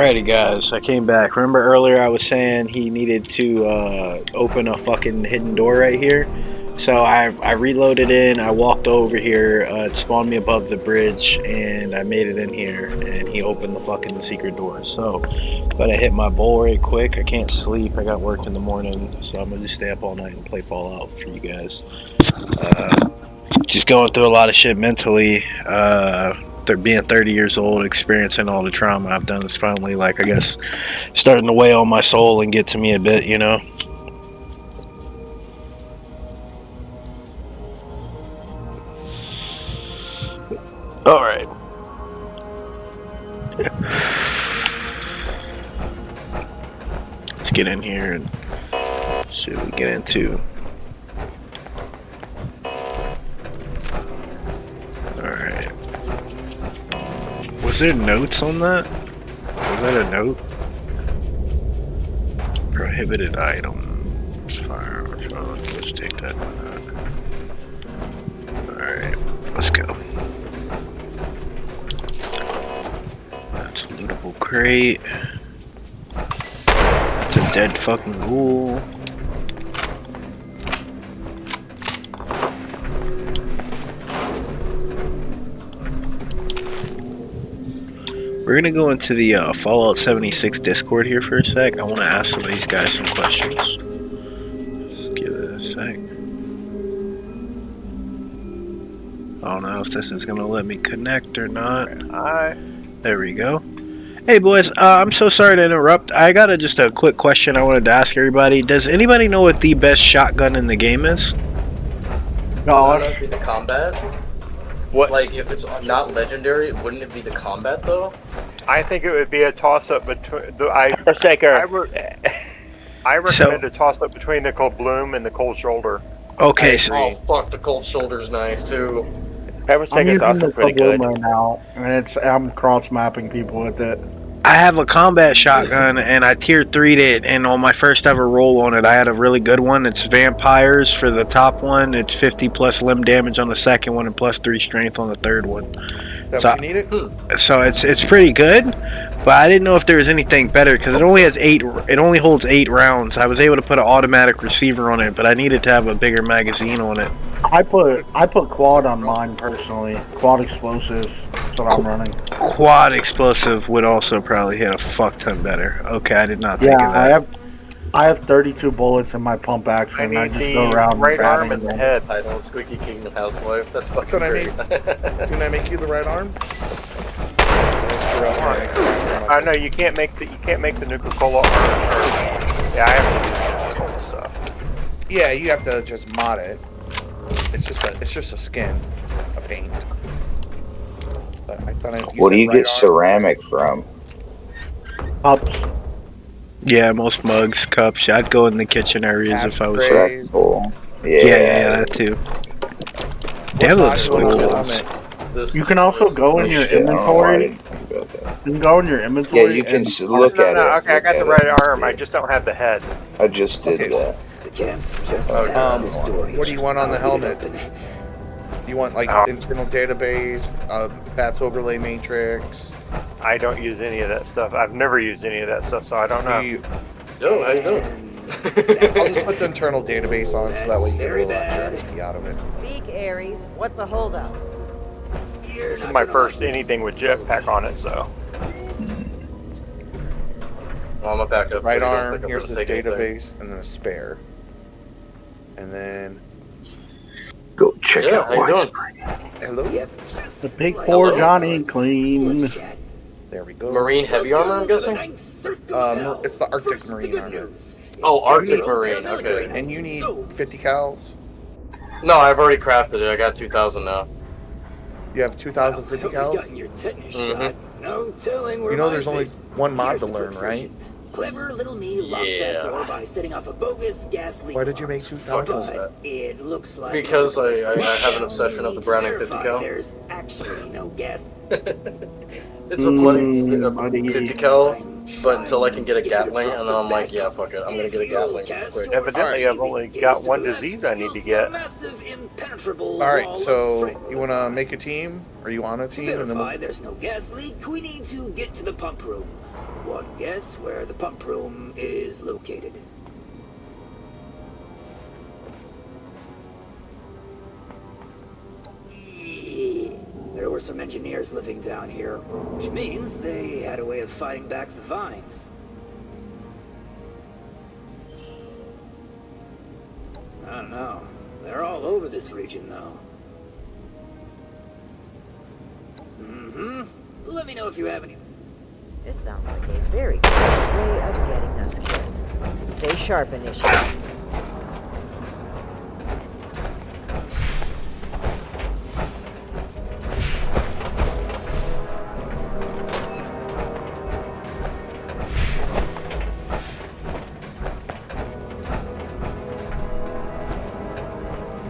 Alrighty, guys, I came back. Remember earlier I was saying he needed to open a fucking hidden door right here? So I reloaded in, I walked over here, it spawned me above the bridge, and I made it in here, and he opened the fucking secret door. So, gotta hit my bowl right quick. I can't sleep, I got work in the morning, so I'm gonna just stay up all night and play Fallout for you guys. Just going through a lot of shit mentally. Being 30 years old, experiencing all the trauma I've done is finally, like, I guess, starting to weigh on my soul and get to me a bit, you know? Alright. Let's get in here and see what we get into. Alright. Was there notes on that? Was that a note? Prohibited item. Firearms. Let's take that. Alright, let's go. That's a lootable crate. That's a dead fucking ghoul. We're gonna go into the Fallout 76 Discord here for a sec. I want to ask some of these guys some questions. Just give it a sec. I don't know if this is gonna let me connect or not. Hi. There we go. Hey boys, I'm so sorry to interrupt. I got just a quick question I wanted to ask everybody. Does anybody know what the best shotgun in the game is? No, it'd be the combat. What? Like, if it's not legendary, wouldn't it be the combat though? I think it would be a toss-up between the. I recommend a toss-up between the cold bloom and the cold shoulder. Okay, Oh fuck, the cold shoulder's nice too. I'm using the Bloom right now, and I'm cross-mapping people with it. I have a combat shotgun, and I tier 3'd it, and on my first ever roll on it, I had a really good one. It's vampires for the top one. It's 50 plus limb damage on the second one, and plus 3 strength on the third one. That's what you need it? So it's pretty good, but I didn't know if there was anything better because it only has 8. It only holds 8 rounds. I was able to put an automatic receiver on it, but I needed to have a bigger magazine on it. I put quad on mine personally. Quad explosives. That's what I'm running. Quad explosive would also probably hit a fuck ton better. Okay, I did not think of that. I have 32 bullets in my pump action, and I just go around right arm and and the head. Title, Squeaky Kingdom Housewife. That's fucking That's what great. Can I make you the right arm? I know you can't make the Nuka-Cola arm. Yeah, I have to do Nuka-Cola stuff. Yeah, you have to just mod it. It's just a skin, a paint. But I thought What do you get ceramic from? Cups. Yeah, most mugs, cups. I'd go in the kitchen areas if I was. Trays. Yeah, that too. Damn, those You can also go in your inventory. You can go in your inventory. Yeah, you can look at it. Okay, I got the right arm. I just don't have the head. I just did that. What do you want on the helmet? You want like internal database, Bats overlay matrix? I don't use any of that stuff. I've never used any of that stuff, so I don't know. Yo, how you doing? I'll just put the internal database on so that way you get a little XP out of it. Speak, Ares. What's a holdup? This is my first anything with jetpack on it, so. Well, I'm a backup. Right so arm, I'm here's the take anything. database, and then a spare. And then... Go check out how you doing? Hello? The big poor Johnny clean. There we go. Marine heavy armor, I'm guessing? It's the Arctic Marine armor. Oh, Arctic Marine, okay. And you need 50 cals? No, I've already crafted it. I got 2,000 now. You have 2,050 cals? Mm-hmm. You know there's only one mod to learn, right? Clever little me locks that door by setting off a bogus gas leak. Why did you make 2,000? It looks like Because I have an obsession of the Browning 50 cal. There's actually no gas. It's a bloody 50 cal, but until I can get a Gatling, and then I'm like, yeah, fuck it, I'm gonna get a Gatling quick. Evidently, I've only got one disease I need to get. Alright, so you want to make a team? Are you on a team? And then There's no gas leak. We need to get to the pump room. anyone guess where the pump room is located? There were some engineers living down here, which means they had a way of fighting back the vines. I don't know. They're all over this region, though. Let me know if you have any. This sounds like a very close way of getting us killed. Stay sharp, Initiate.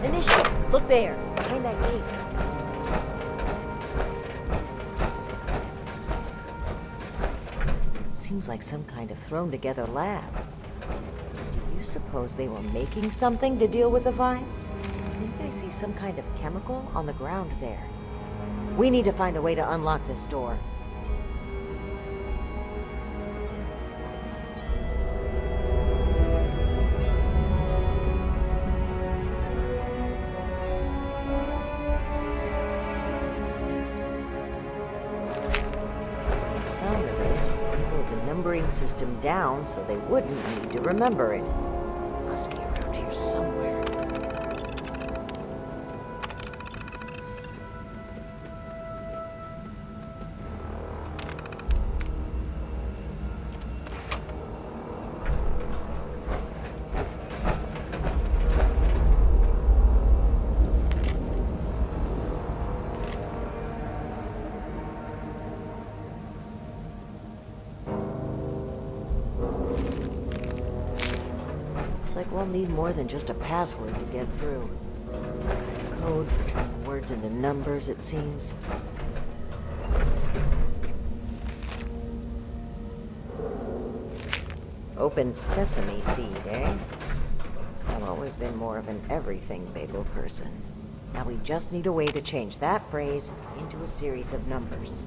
Initiate, look there, behind that gate. Seems like some kind of thrown-together lab. Do you suppose they were making something to deal with the vines? I think I see some kind of chemical on the ground there. We need to find a way to unlock this door. The sound of it pulled the numbering system down so they wouldn't need to remember it. Must be around here somewhere. Looks like we'll need more than just a password to get through. Some kind of code for turning words into numbers, it seems. Open sesame seed, eh? I've always been more of an everything bagel person. Now we just need a way to change that phrase into a series of numbers.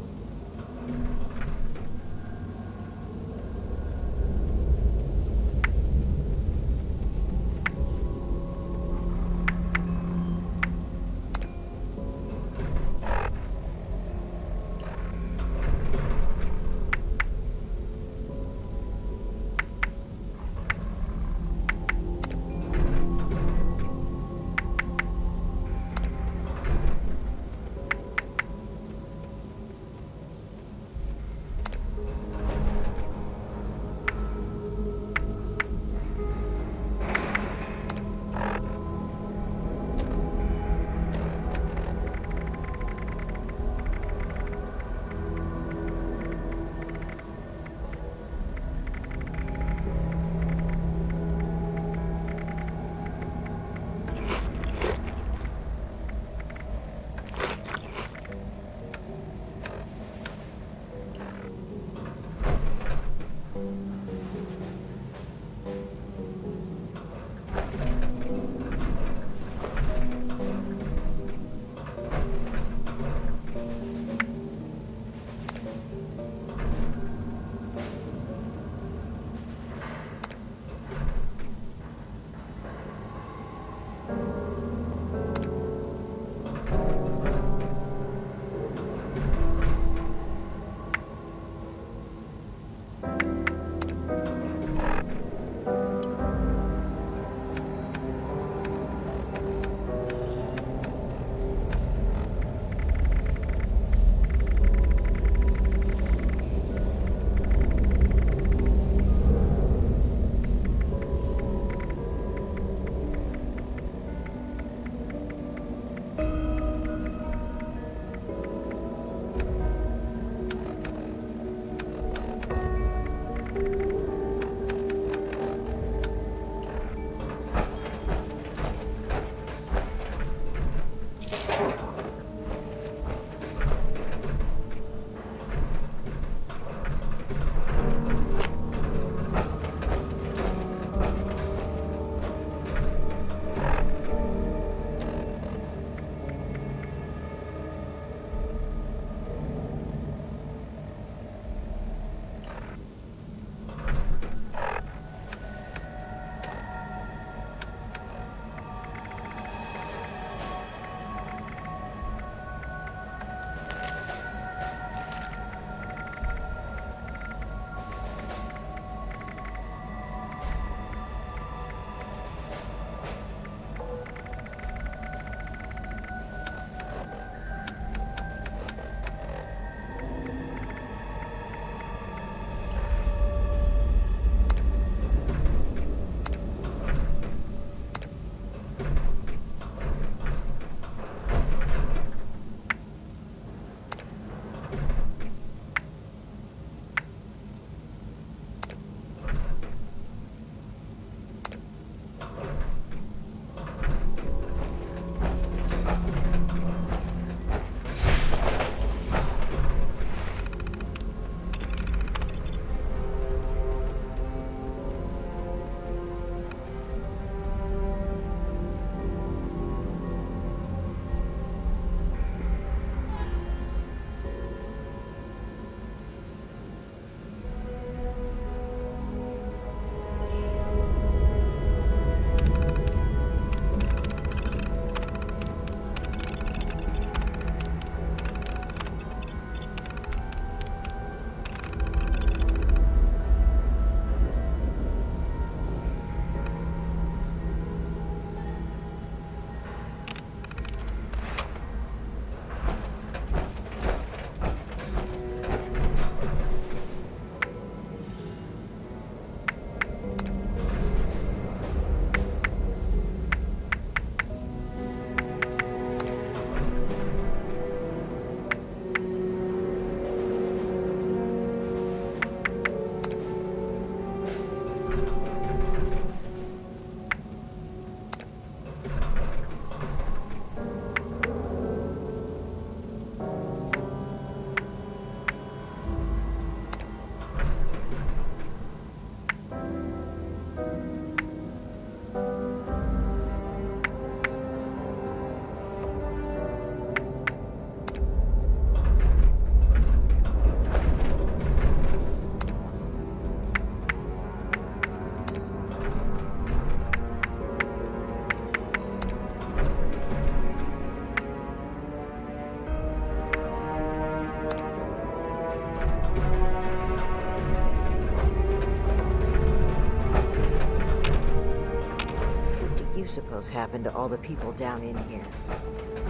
you suppose happened to all the people down in here?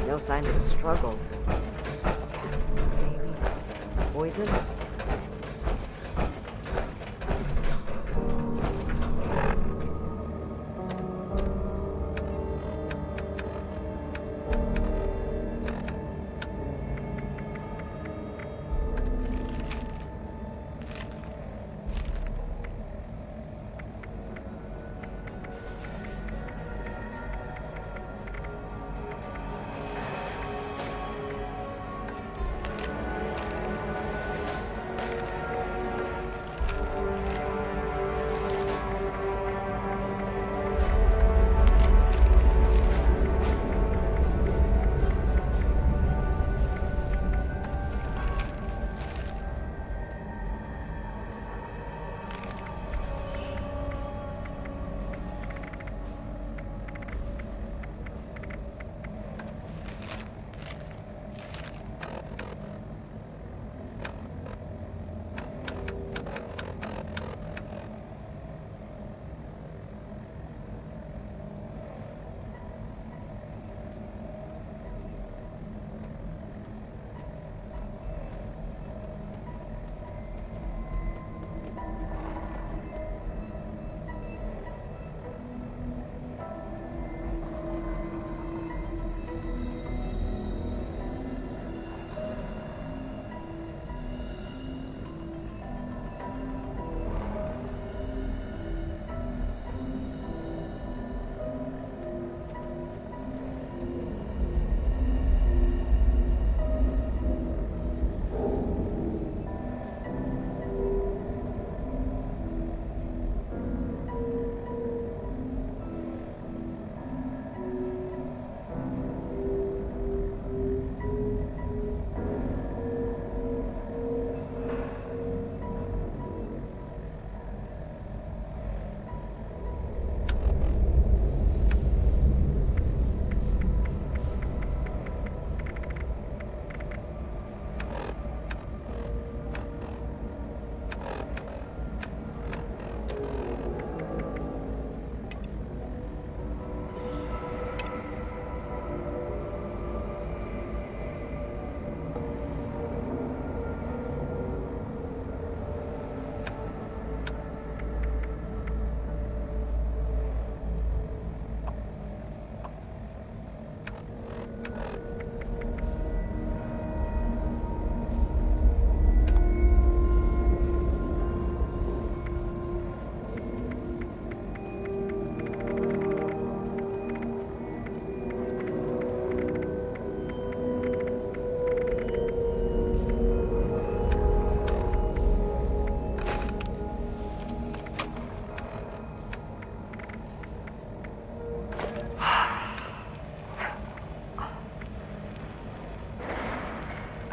No sign of a struggle. Acid, maybe? Poison?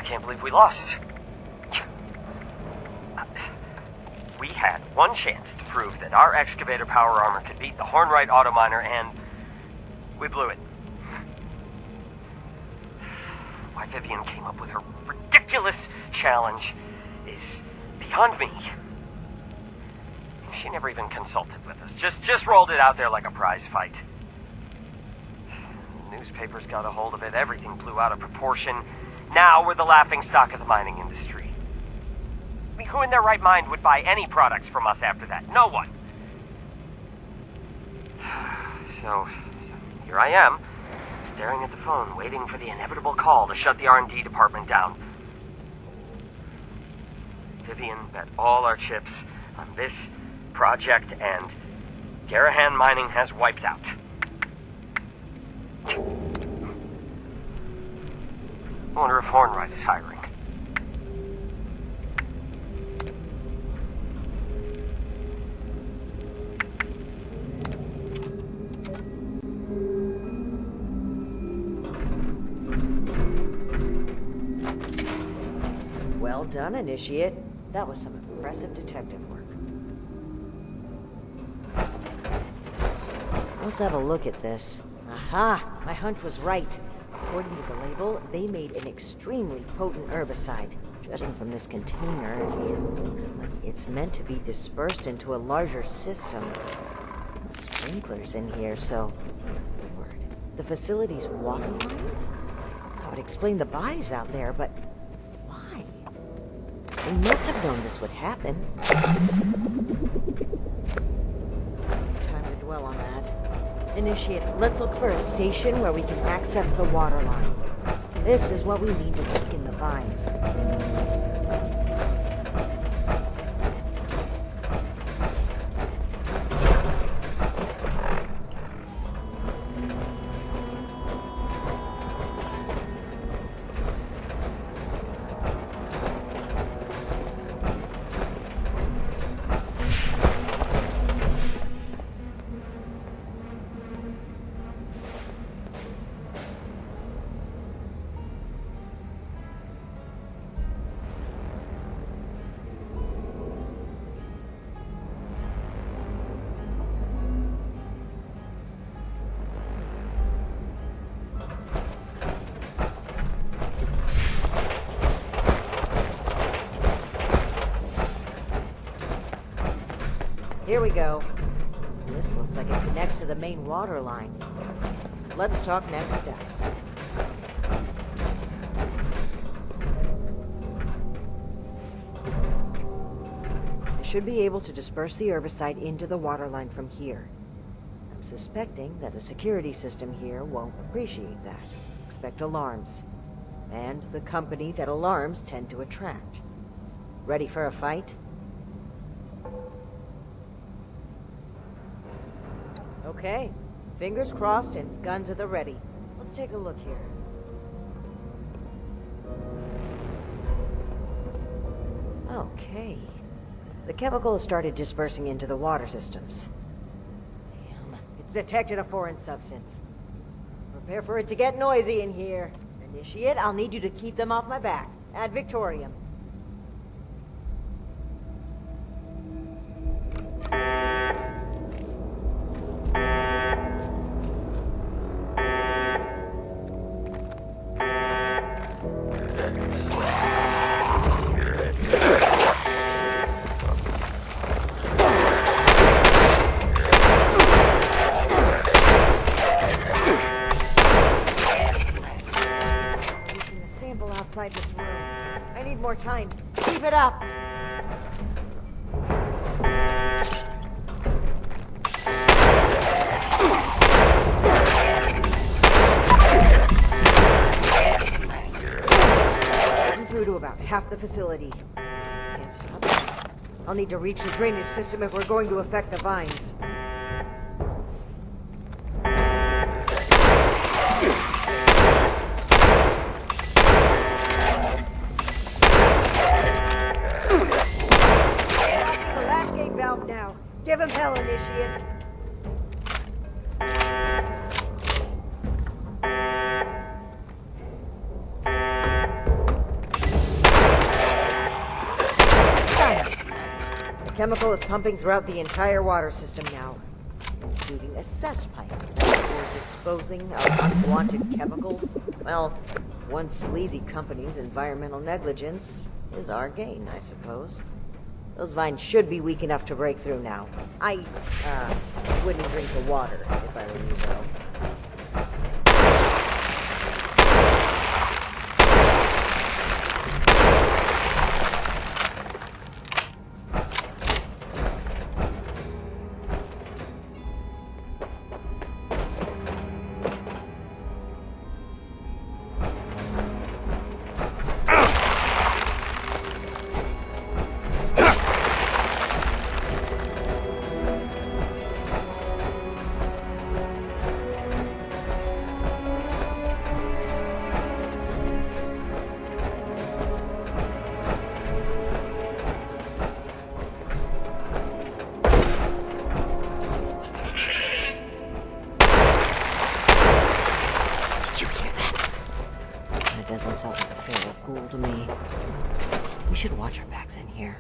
Can't believe we lost. We had one chance to prove that our excavator power armor could beat the Hornwright Autominer, and we blew it. Why Vivian came up with her ridiculous challenge is beyond me. She never even consulted with us. Just rolled it out there like a prize fight. The newspapers got a hold of it. Everything blew out of proportion. Now we're the laughingstock of the mining industry. I mean, who in their right mind would buy any products from us after that? No one. So, here I am, staring at the phone, waiting for the inevitable call to shut the R&D department down. Vivian bet all our chips on this project, and Garahan Mining has wiped out. I wonder if Hornwright is hiring. Well done, Initiate. That was some impressive detective work. Let's have a look at this. Aha! My hunch was right. According to the label, they made an extremely potent herbicide. Judging from this container, it looks like it's meant to be dispersed into a larger system. sprinklers in here, so... Lord, the facility's water line? I would explain the bodies out there, but... why? They must have known this would happen. Time to dwell on that. Initiate, let's look for a station where we can access the water line. This is what we need to weaken the vines. Here we go. This looks like it connects to the main water line. Let's talk next steps. I should be able to disperse the herbicide into the water line from here. I'm suspecting that the security system here won't appreciate that. Expect alarms. And the company that alarms tend to attract. Ready for a fight? Okay, fingers crossed and guns at the ready. Let's take a look here. Okay. The chemical has started dispersing into the water systems. Damn, it's detected a foreign substance. Prepare for it to get noisy in here. Initiate, I'll need you to keep them off my back. Ad Victorium. Outside this room. I need more time. Keep it up! I'm through to about half the facility. Can't stop. I'll need to reach the drainage system if we're going to affect the vines. Give him hell, Initiate. The chemical is pumping throughout the entire water system now, including a cess pipe for disposing of unwanted chemicals. Well, one sleazy company's environmental negligence is our gain, I suppose. Those vines should be weak enough to break through now. I wouldn't drink the water if I were you, though. Doesn't sound like a feral ghoul to me. We should watch our backs in here.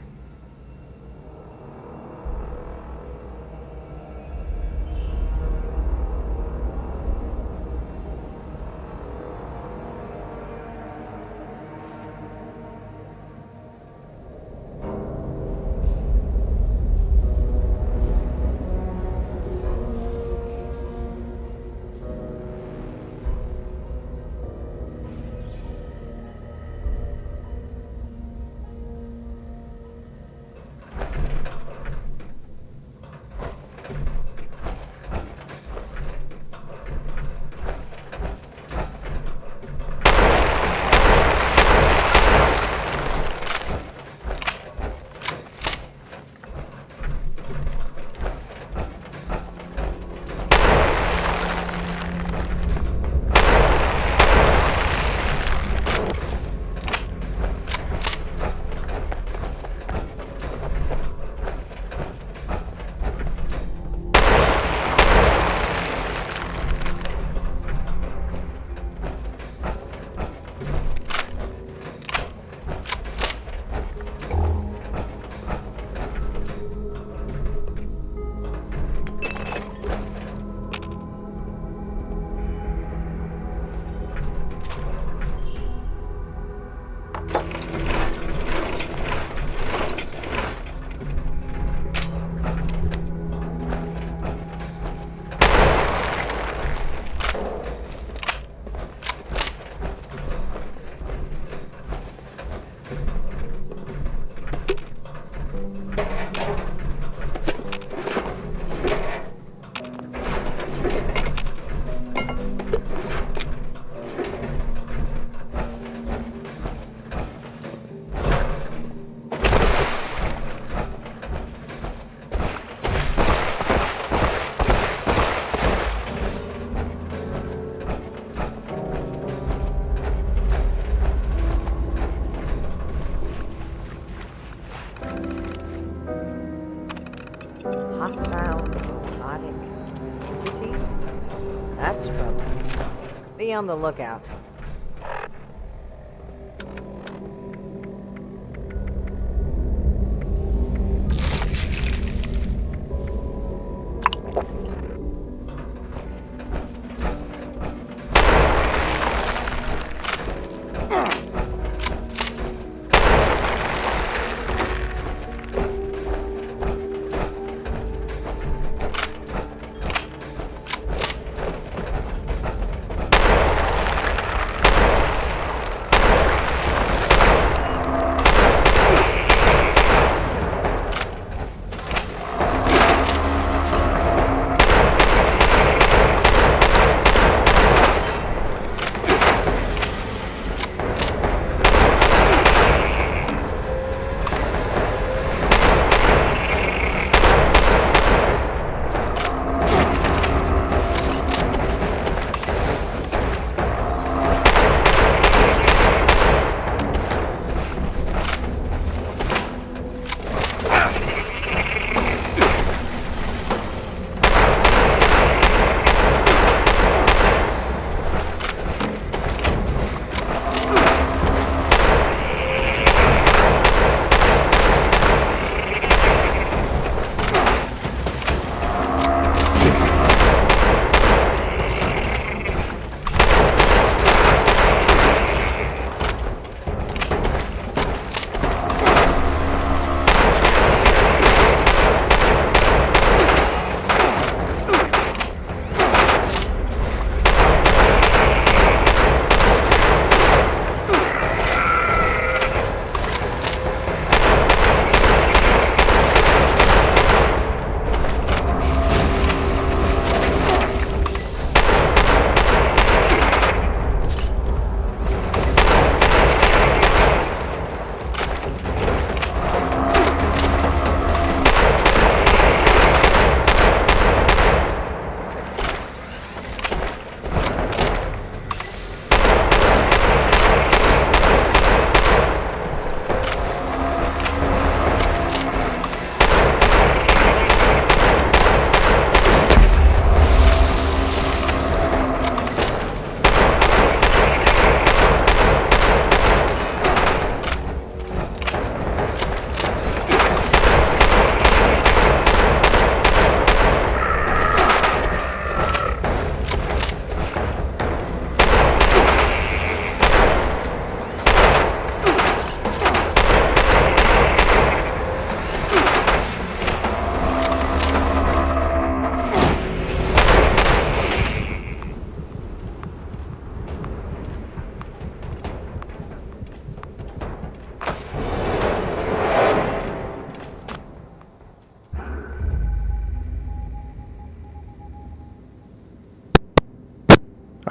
That's trouble. Be on the lookout.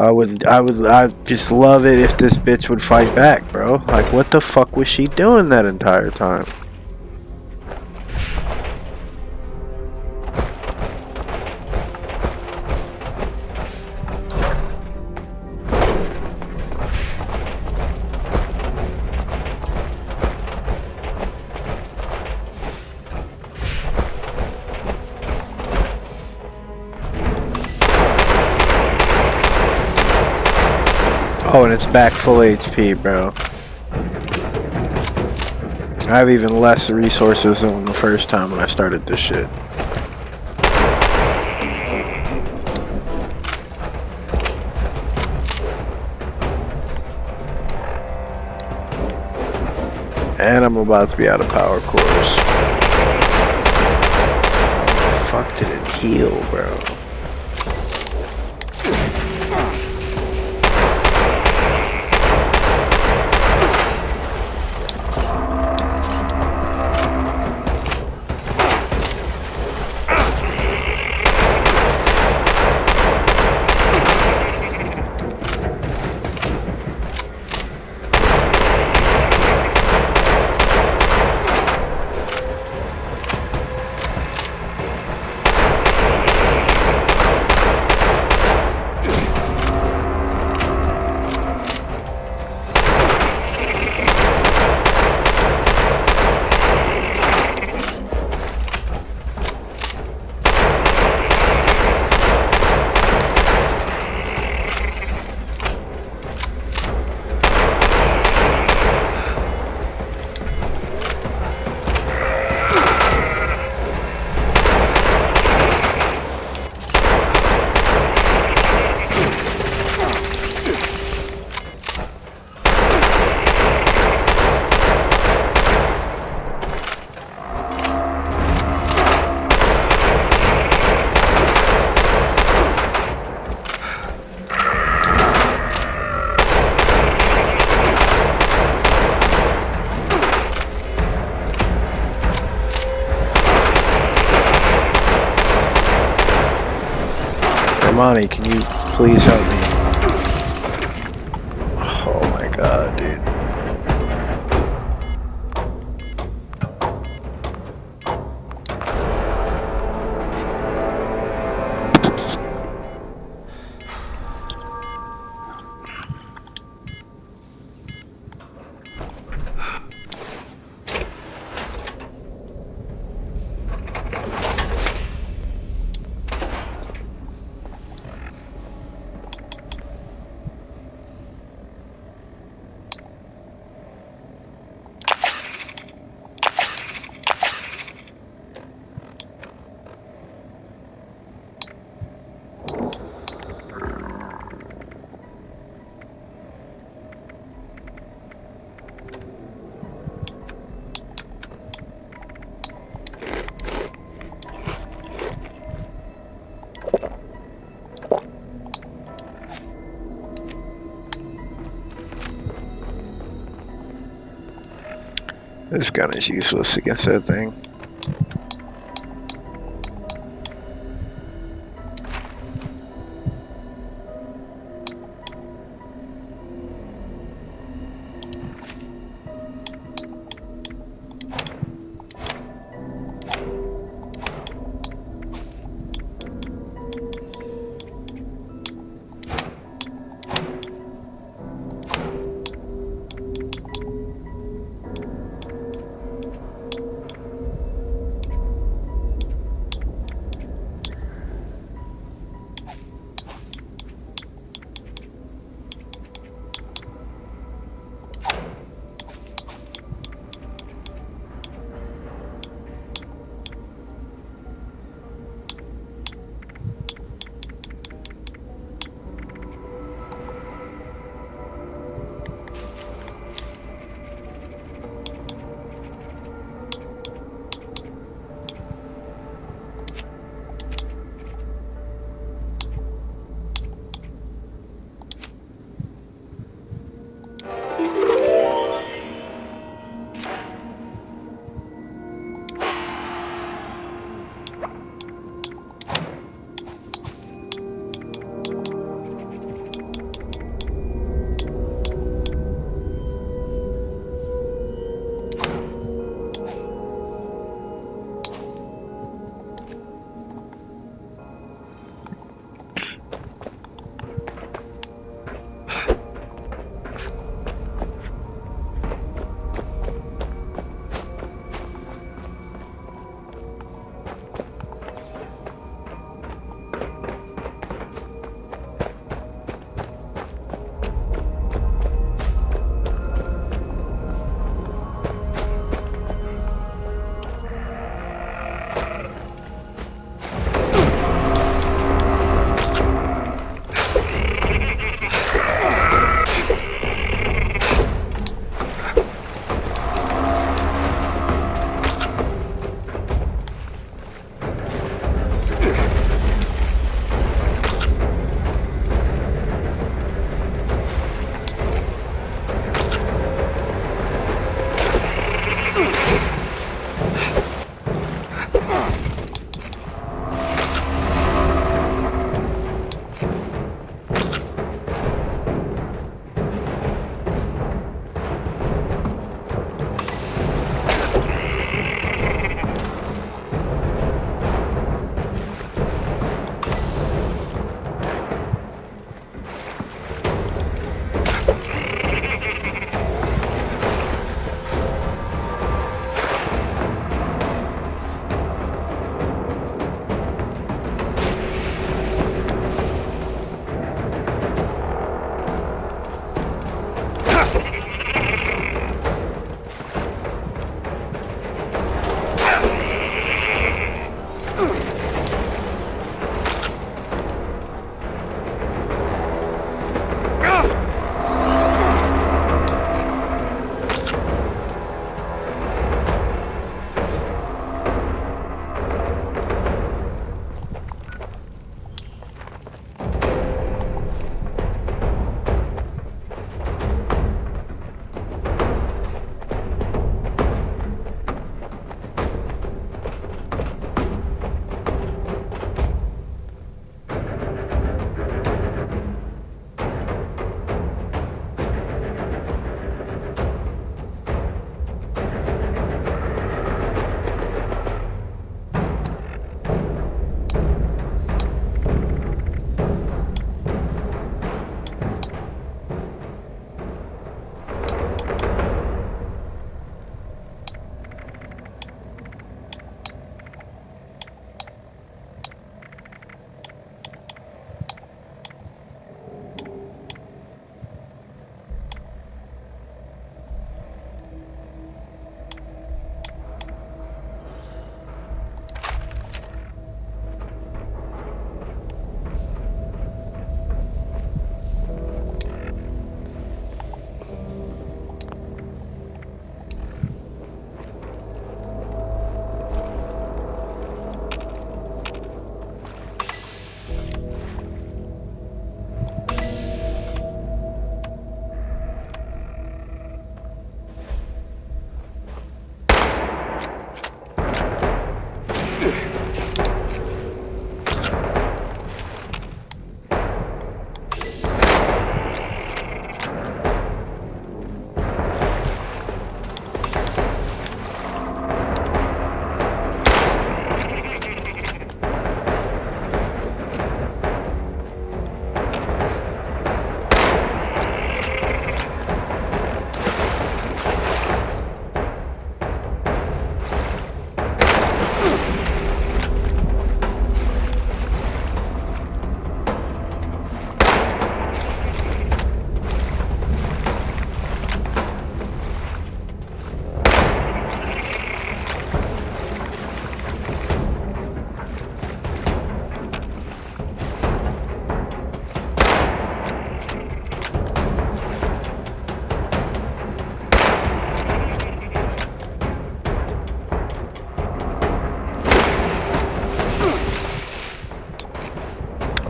I just love it if this bitch would fight back, bro. Like, what the fuck was she doing that entire time? Oh, and it's back full HP, bro. I have even less resources than the first time when I started this shit. And I'm about to be out of power cores. How the fuck did it heal, bro? Monty, can you please help me? Oh my god, dude. This gun is useless against that thing.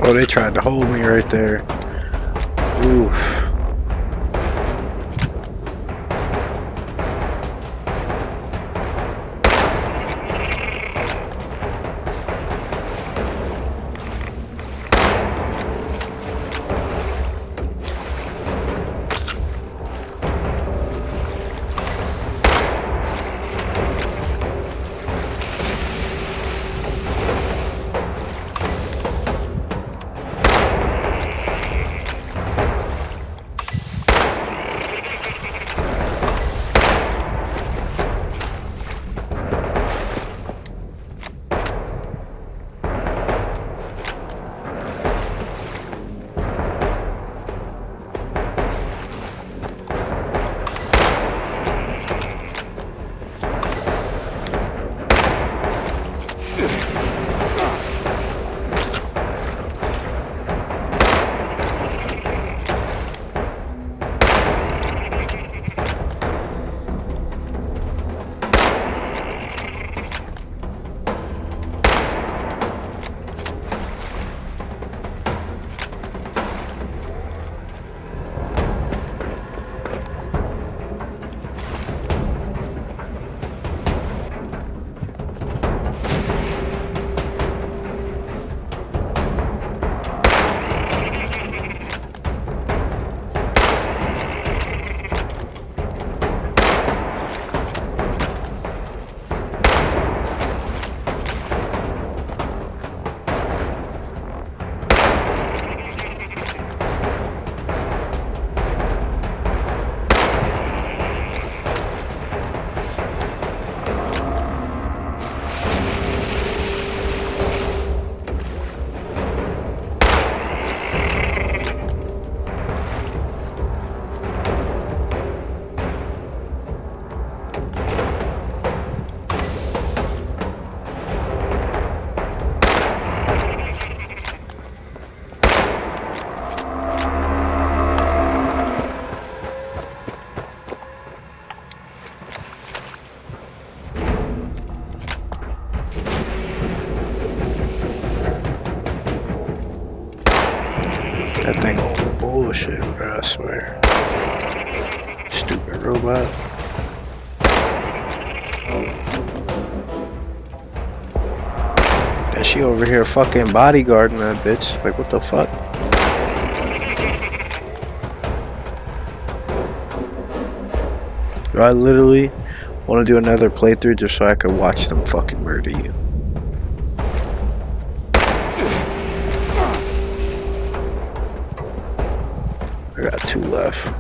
Oh, they tried to hold me right there. Oof. That thing bullshit, bro, I swear. Stupid robot. And she over here fucking bodyguarding that bitch. Like, what the fuck? I literally want to do another playthrough just so I could watch them fucking murder you. I got 2 left.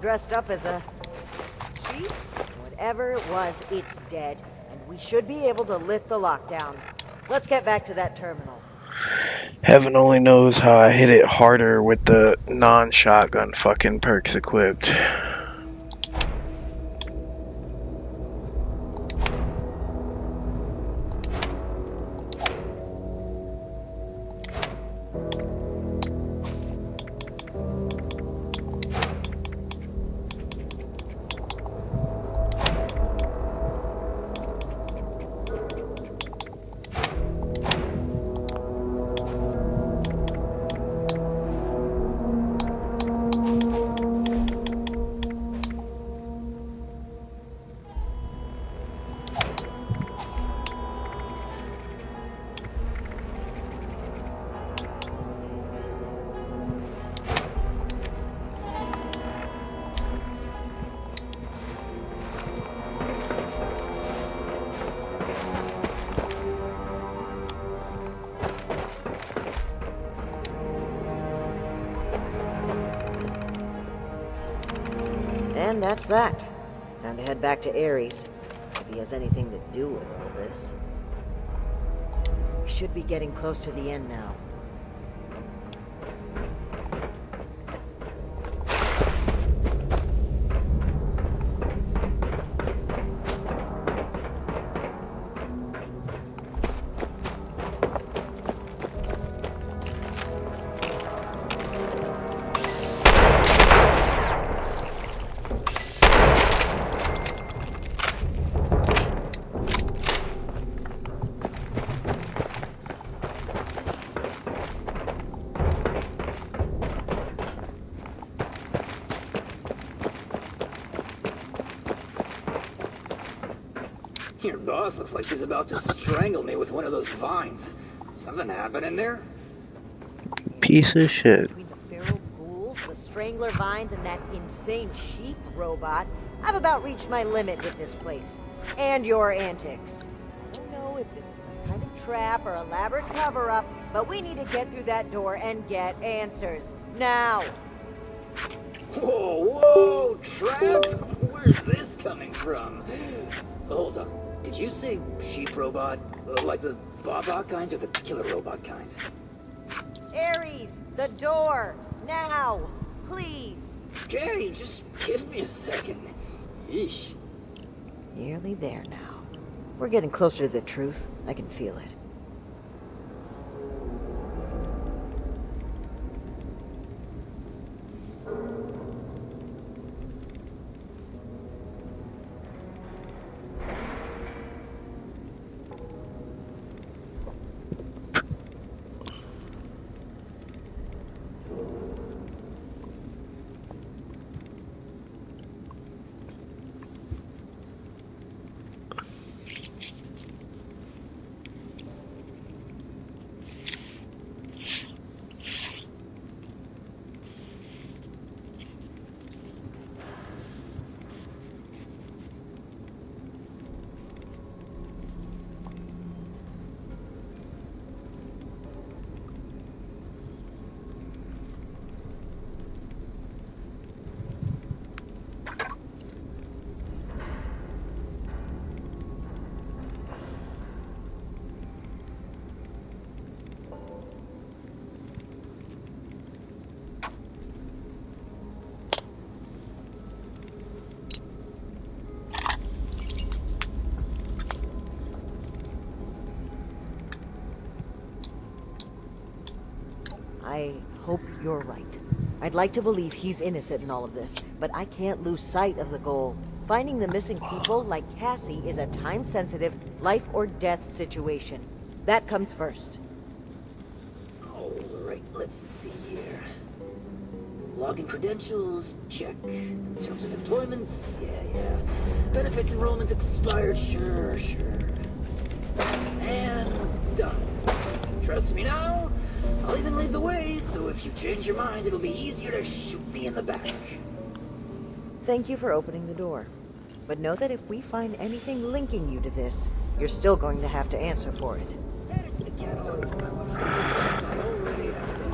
Dressed up as a sheep? Whatever it was, it's dead. And we should be able to lift the lockdown. Let's get back to that terminal. Heaven only knows how I hit it harder with the non-shotgun fucking perks equipped. And that's that. Time to head back to Ares, if he has anything to do with all this. We should be getting close to the end now. Your boss looks like she's about to strangle me with one of those vines. Something happened in there? Piece of shit. Between the feral ghouls, the strangler vines, and that insane sheep robot, I've about reached my limit with this place. And your antics. I don't know if this is some kind of trap or elaborate cover-up, but we need to get through that door and get answers. Now! Whoa, trap? Where's this coming from? Hold on. Did you say sheep robot? Like the Baba kind or the killer robot kind? Ares, the door! Now! Please! Okay, just give me a second. Yeesh. Nearly there now. We're getting closer to the truth. I can feel it. I hope you're right. I'd like to believe he's innocent in all of this, but I can't lose sight of the goal. Finding the missing people like Cassie is a time-sensitive, life-or-death situation. That comes first. Alright, let's see here. Login credentials, check. In terms of employments, yeah. Benefits enrollments expired, sure. And done. Trust me now? I'll even lead the way, so if you change your mind, it'll be easier to shoot me in the back. Thank you for opening the door. But know that if we find anything linking you to this, you're still going to have to answer for it. Add it to the catalog. I already have to.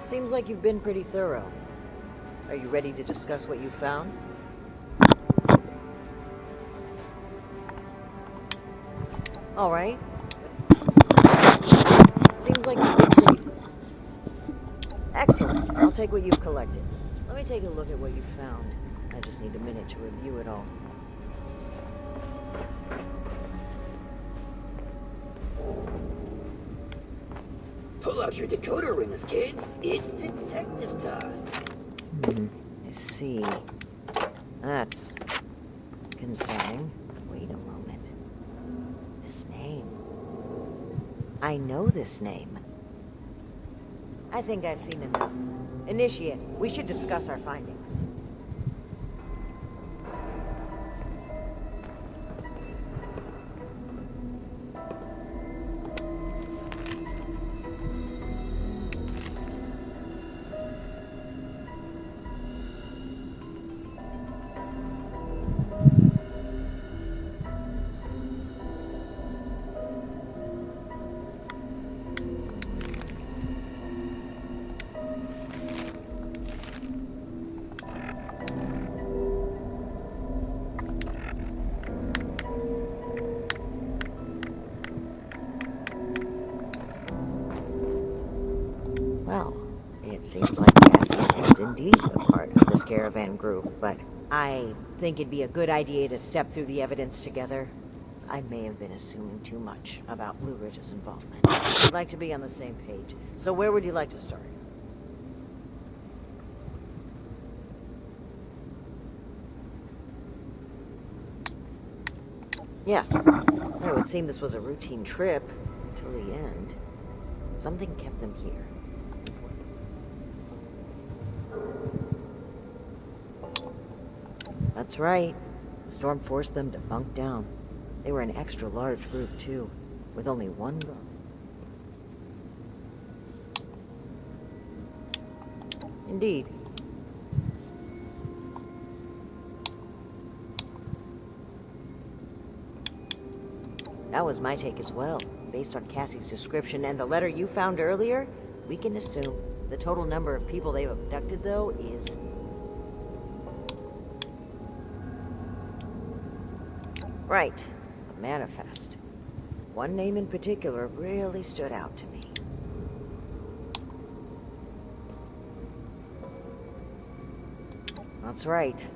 Seems like you've been pretty thorough. Are you ready to discuss what you found? All right. Seems like you've been pretty... Excellent. I'll take what you've collected. Let me take a look at what you found. I just need a minute to review it all. Pull out your decoder rings, kids. It's detective time. I see. That's concerning. Wait a moment. This name. I know this name. I think I've seen enough. Initiate, we should discuss our findings. Well, it seems like Cassie is indeed a part of this caravan group, but I think it'd be a good idea to step through the evidence together. I may have been assuming too much about Blue Ridge's involvement. I'd like to be on the same page. So where would you like to start? Yes. It would seem this was a routine trip until the end. Something kept them here. That's right. The storm forced them to bunk down. They were an extra large group, too, with only one bunk. Indeed. That was my take as well. Based on Cassie's description and the letter you found earlier, we can assume the total number of people they've abducted, though, is... Right. The Manifest. One name in particular really stood out to me. That's right.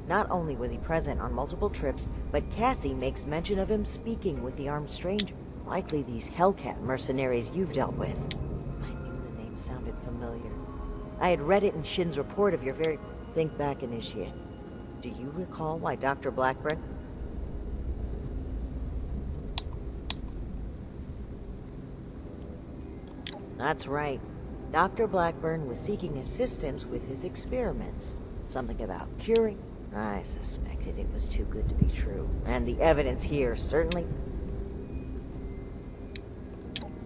Not only was he present on multiple trips, but Cassie makes mention of him speaking with the armed stranger. Likely these Hellcat mercenaries you've dealt with. I knew the name sounded familiar. I had read it in Shin's report of your very... Think back, Initiate. Do you recall why Dr. Blackburn... That's right. Dr. Blackburn was seeking assistance with his experiments. Something about curing. I suspected it was too good to be true. And the evidence here certainly...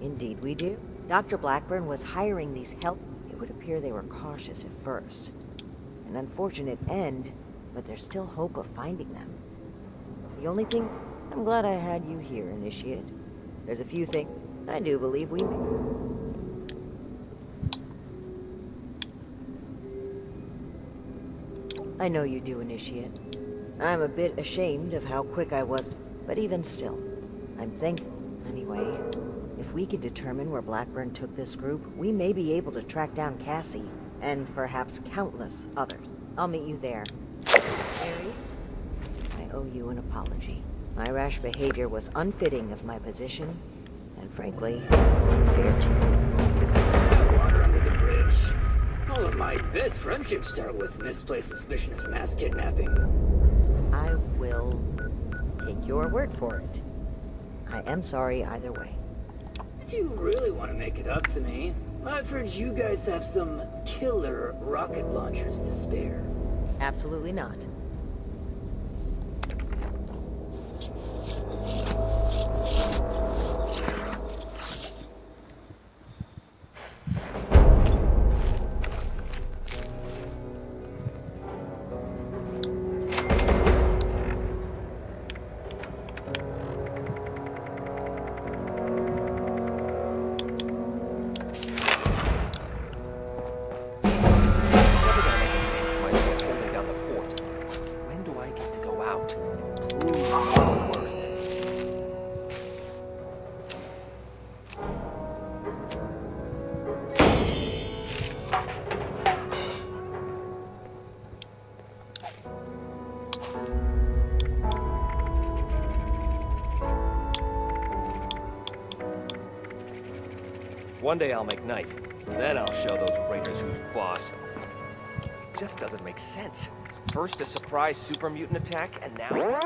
Indeed we do. Dr. Blackburn was hiring these help... It would appear they were cautious at first. An unfortunate end, but there's still hope of finding them. The only thing... I'm glad I had you here, Initiate. There's a few things I do believe we... I know you do, Initiate. I'm a bit ashamed of how quick I was, but even still, I'm thankful. Anyway, if we can determine where Blackburn took this group, we may be able to track down Cassie, and perhaps countless others. I'll meet you there. Ares, I owe you an apology. My rash behavior was unfitting of my position, and frankly, unfair to you. Water under the bridge. All of my best friendships start with misplaced suspicion of mass kidnapping. I will take your word for it. I am sorry either way. If you really want to make it up to me, I've heard you guys have some killer rocket launchers to spare. Absolutely not. One day I'll make night. Then I'll show those raiders who's boss. Just doesn't make sense. First a surprise super mutant attack, and now...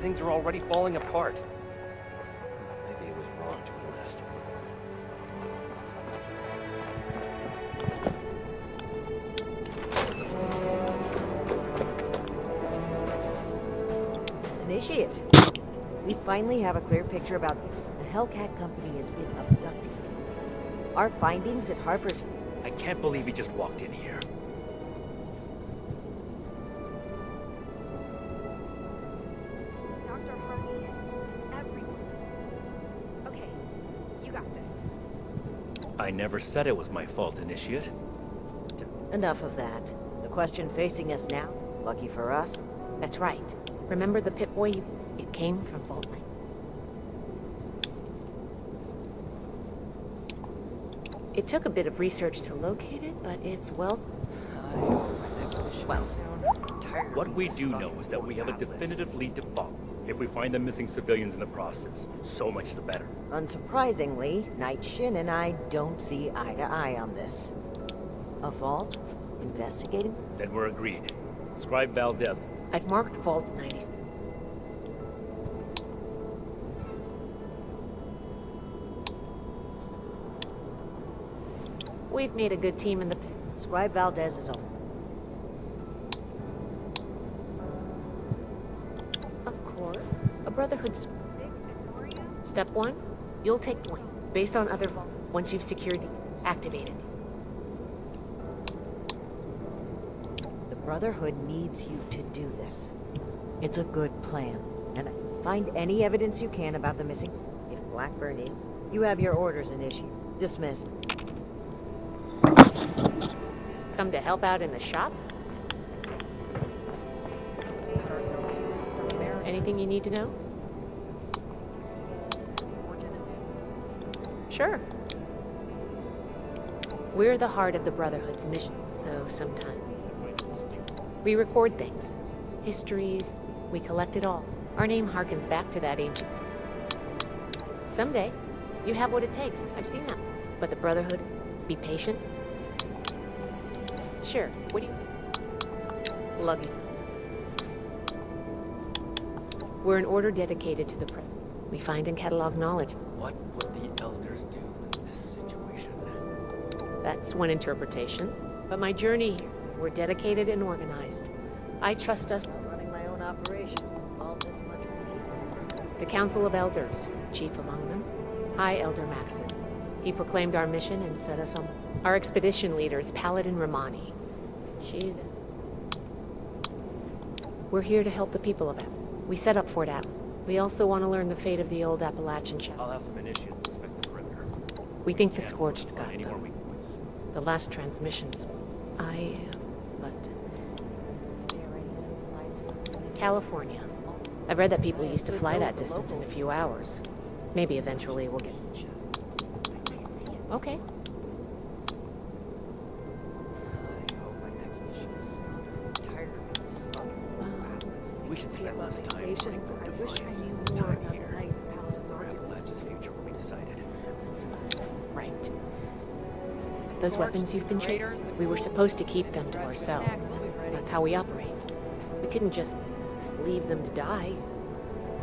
Things are already falling apart. Maybe it was wrong to enlist. Initiate. We finally have a clear picture about the Hellcat Company has been abducted. Our findings at Harper's... I can't believe he just walked in here. Dr. Hardy, everyone. Okay, you got this. I never said it was my fault, Initiate. Enough of that. The question facing us now, lucky for us. That's right. Remember the Pip-Boy? It came from Vault 9. It took a bit of research to locate it, but its wealth... well, What we do know is that we have a definitive lead to follow. If we find the missing civilians in the process, so much the better. Unsurprisingly, Night Shin and I don't see eye to eye on this. A vault? Investigating? Then we're agreed. Scribe Valdez. I've marked Vault 96. We've made a good team in the... Scribe Valdez is over. Of course. A Brotherhood's... Step 1, you'll take point. Based on other vaults. Once you've secured it, activate it. The Brotherhood needs you to do this. It's a good plan. And find any evidence you can about the missing... If Blackburn is... You have your orders, Initiate. Dismissed. Come to help out in the shop? Anything you need to know? Sure. We're the heart of the Brotherhood's mission, though sometimes. We record things. Histories. We collect it all. Our name harkens back to that ancient... Someday, you have what it takes. I've seen that. But the Brotherhood, be patient. Sure. What do you... Lucky. We're an order dedicated to the press. We find and catalog knowledge. What would the Elders do in this situation? That's one interpretation. But my journey, we're dedicated and organized. I trust us... Running my own operation. All this much... The Council of Elders, chief among them. High Elder Maxon. He proclaimed our mission and set us on... Our expedition leader is Paladin Romani. She's... We're here to help the people of it. We set up Fort Atlas. We also want to learn the fate of the old Appalachian chapter. I'll have some initiates inspect the perimeter. We think the Can't Scorched find got any more them. weak points. The last transmissions. But... California. I've read that people used to fly that distance in a few hours. Maybe eventually we'll get... Okay. We should spend less time looking for devices. Time here. Appalachia's future will be decided. Right. Those weapons you've been chasing, we were supposed to keep them to ourselves. That's how we operate. We couldn't just leave them to die.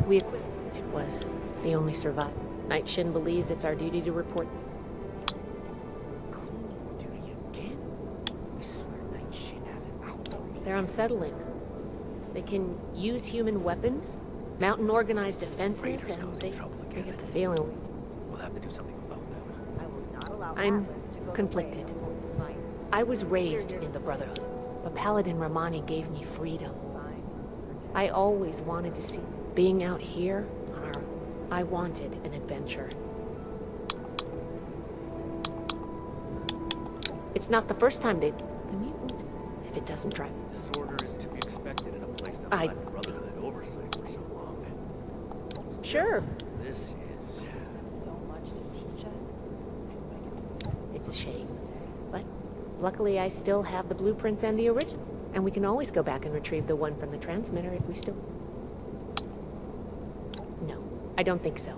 We equipped. It was the only survivor. Night Shin believes it's our duty to report. Duty again? I swear Night Shin has it out for me. They're unsettling. They can use human weapons, mount an organized offensive, and they get the feeling. We'll have to do something about them. I'm conflicted. I was raised in the Brotherhood, but Paladin Romani gave me freedom. I always wanted to see being out here on our... I wanted an adventure. It's not the first time they've... The mutant, if it doesn't drive... Disorder is to be expected in a place that I- had Brotherhood oversight for so long. And Sure. this is... It's a shame. But luckily I still have the blueprints and the original. And we can always go back and retrieve the one from the transmitter if we still... No, I don't think so.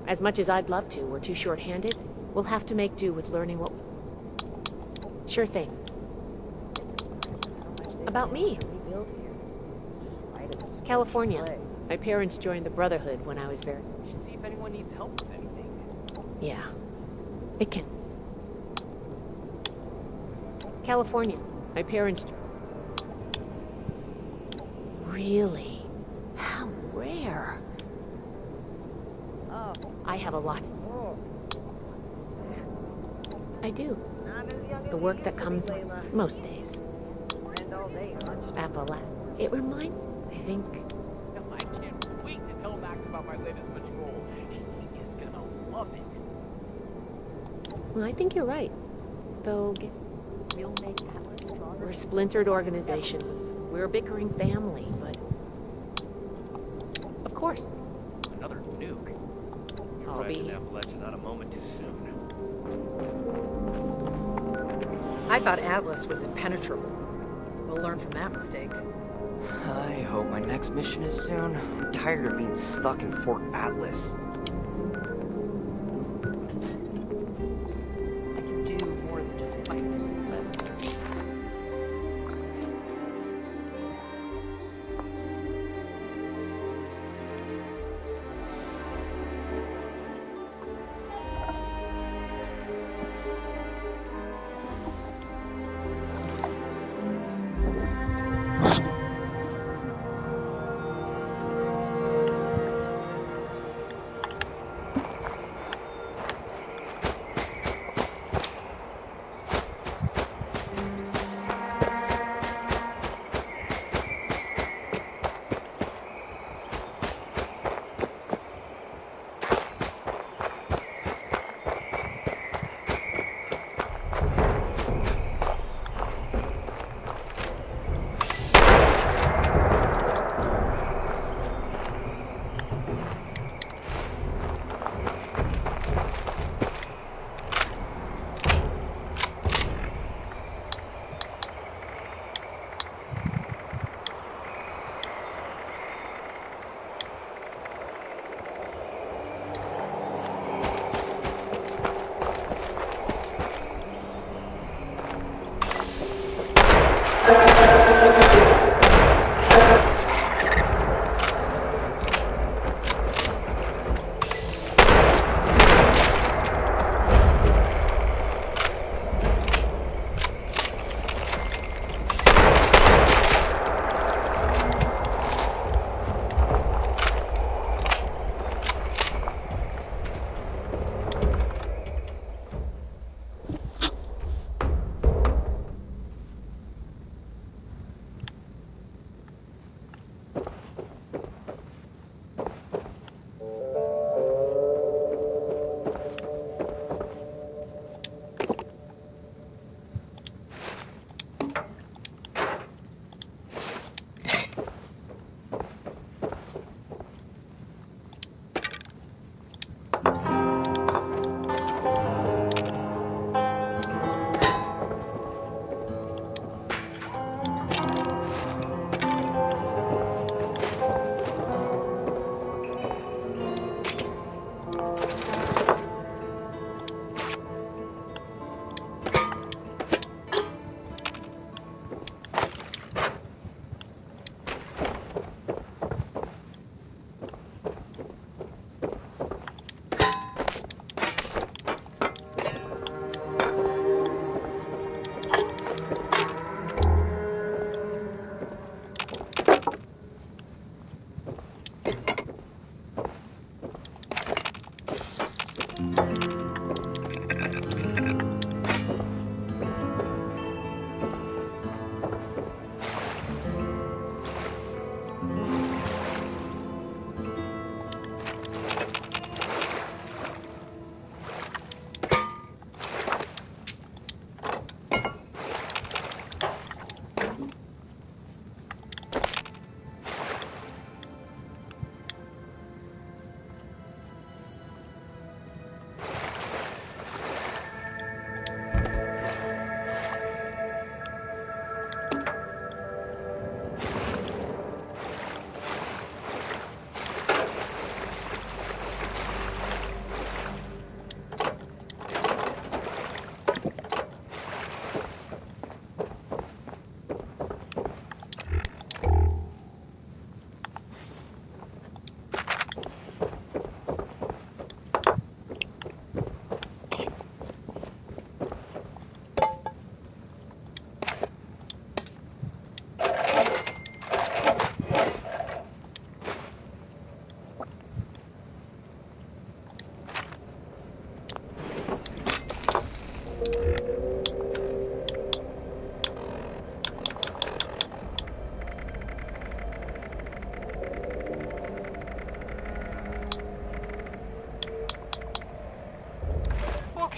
As much as I'd love to, we're too short-handed. We'll have to make do with learning what... Sure thing. About me. California. My parents joined the Brotherhood when I was very... We should see if anyone needs help with anything. Yeah. It can. California. My parents... Really? How rare. I have a lot. I do. The work that comes most days. Appalach. It reminds... I think... I can't wait to tell Max about my latest patrol. He is gonna love it. Well, I think you're right. Though... We're a splintered organization. We're a bickering family, but... Of course. Another nuke. You I'll arrived be- in Appalachia not a moment too soon. I thought Atlas was impenetrable. We'll learn from that mistake. I hope my next mission is soon. I'm tired of being stuck in Fort Atlas. I can do more than just fight.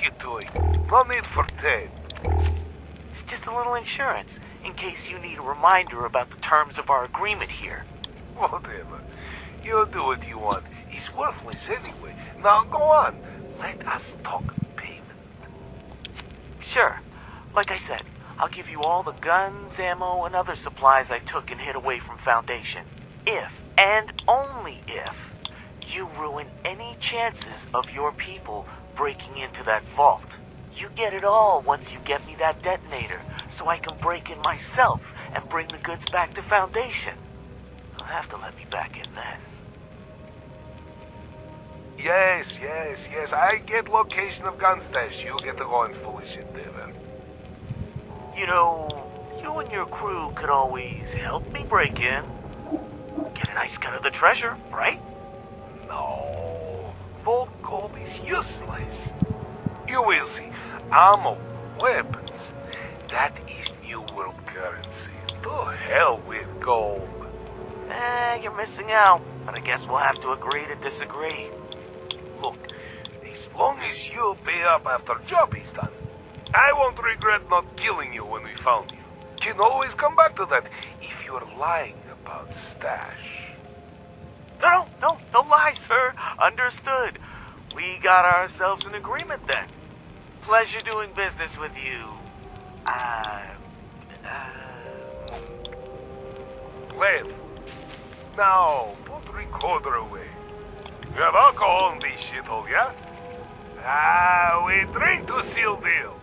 you doing? No need for tape. It's just a little insurance, in case you need a reminder about the terms of our agreement here. Whatever. You do what you want. It's worthless anyway. Now go on. Let us talk payment. Sure. Like I said, I'll give you all the guns, ammo, and other supplies I took and hid away from Foundation. If, and only if, you ruin any chances of your people breaking into that vault. You get it all once you get me that detonator, so I can break in myself and bring the goods back to Foundation. You'll have to let me back in then. Yes. I get location of gun stash. You get to go and foolish shit there, man. You know, you and your crew could always help me break in. Get a nice cut of the treasure, right? No. Vault Gold is useless. You will see. Ammo, weapons. That is New World currency. To hell with gold. You're missing out. But I guess we'll have to agree to disagree. Look, as long as you pay up after job is done, I won't regret not killing you when we found you. Can always come back to that if you're lying about stash. No lies, sir. Understood. We got ourselves an agreement then. Pleasure doing business with you. Lev. Now, put recorder away. You have alcohol in this shithole, yeah? We drink to seal deal.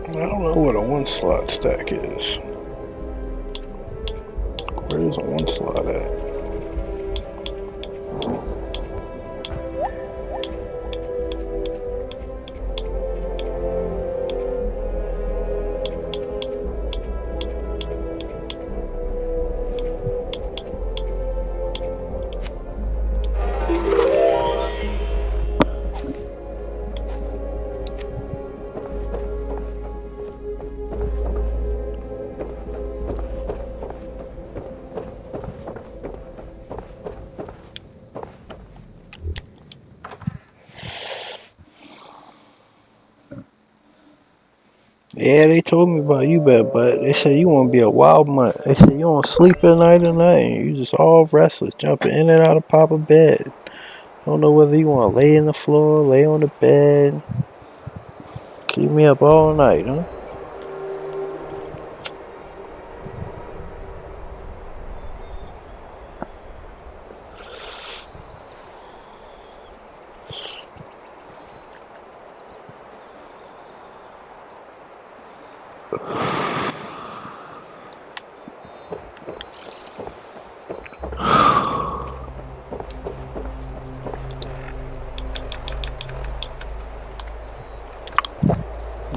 I don't know what a one slot stack is. Where is a one slot at? Yeah, they told me about you, but they said you want to be a wild mutt. They said you don't sleep at night or nothing. You just all restless, jumping in and out of Papa bed. Don't know whether you want to lay in the floor, lay on the bed. Keep me up all night, huh?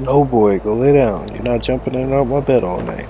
No boy, go lay down. You're not jumping in and out my bed all night.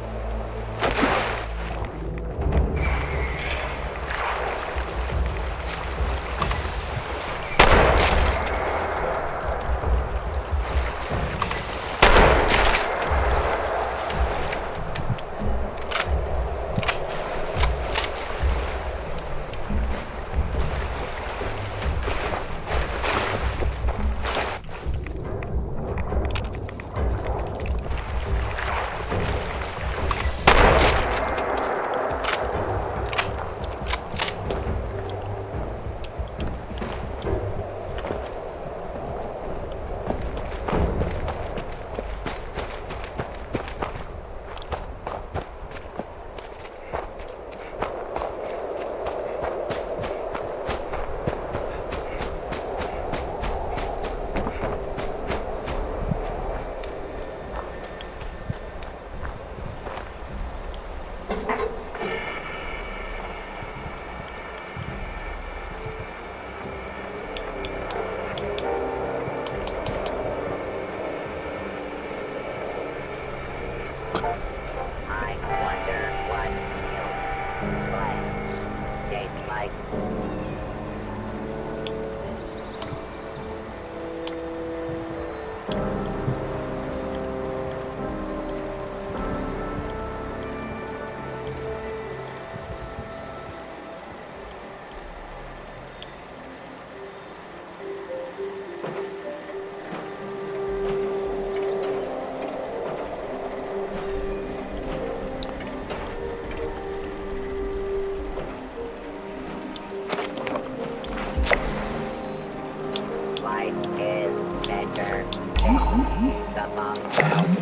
Bonbon South.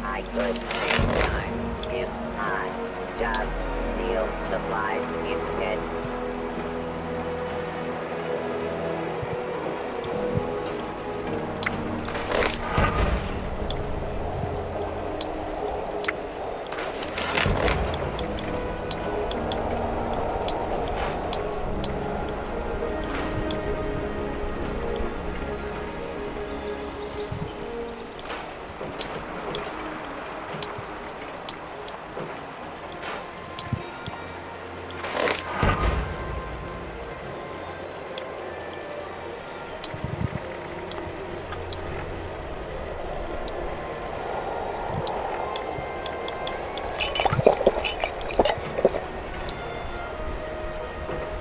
I could save time if I just steal supplies instead.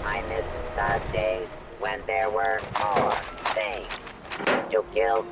I miss the days when there were more things to kill.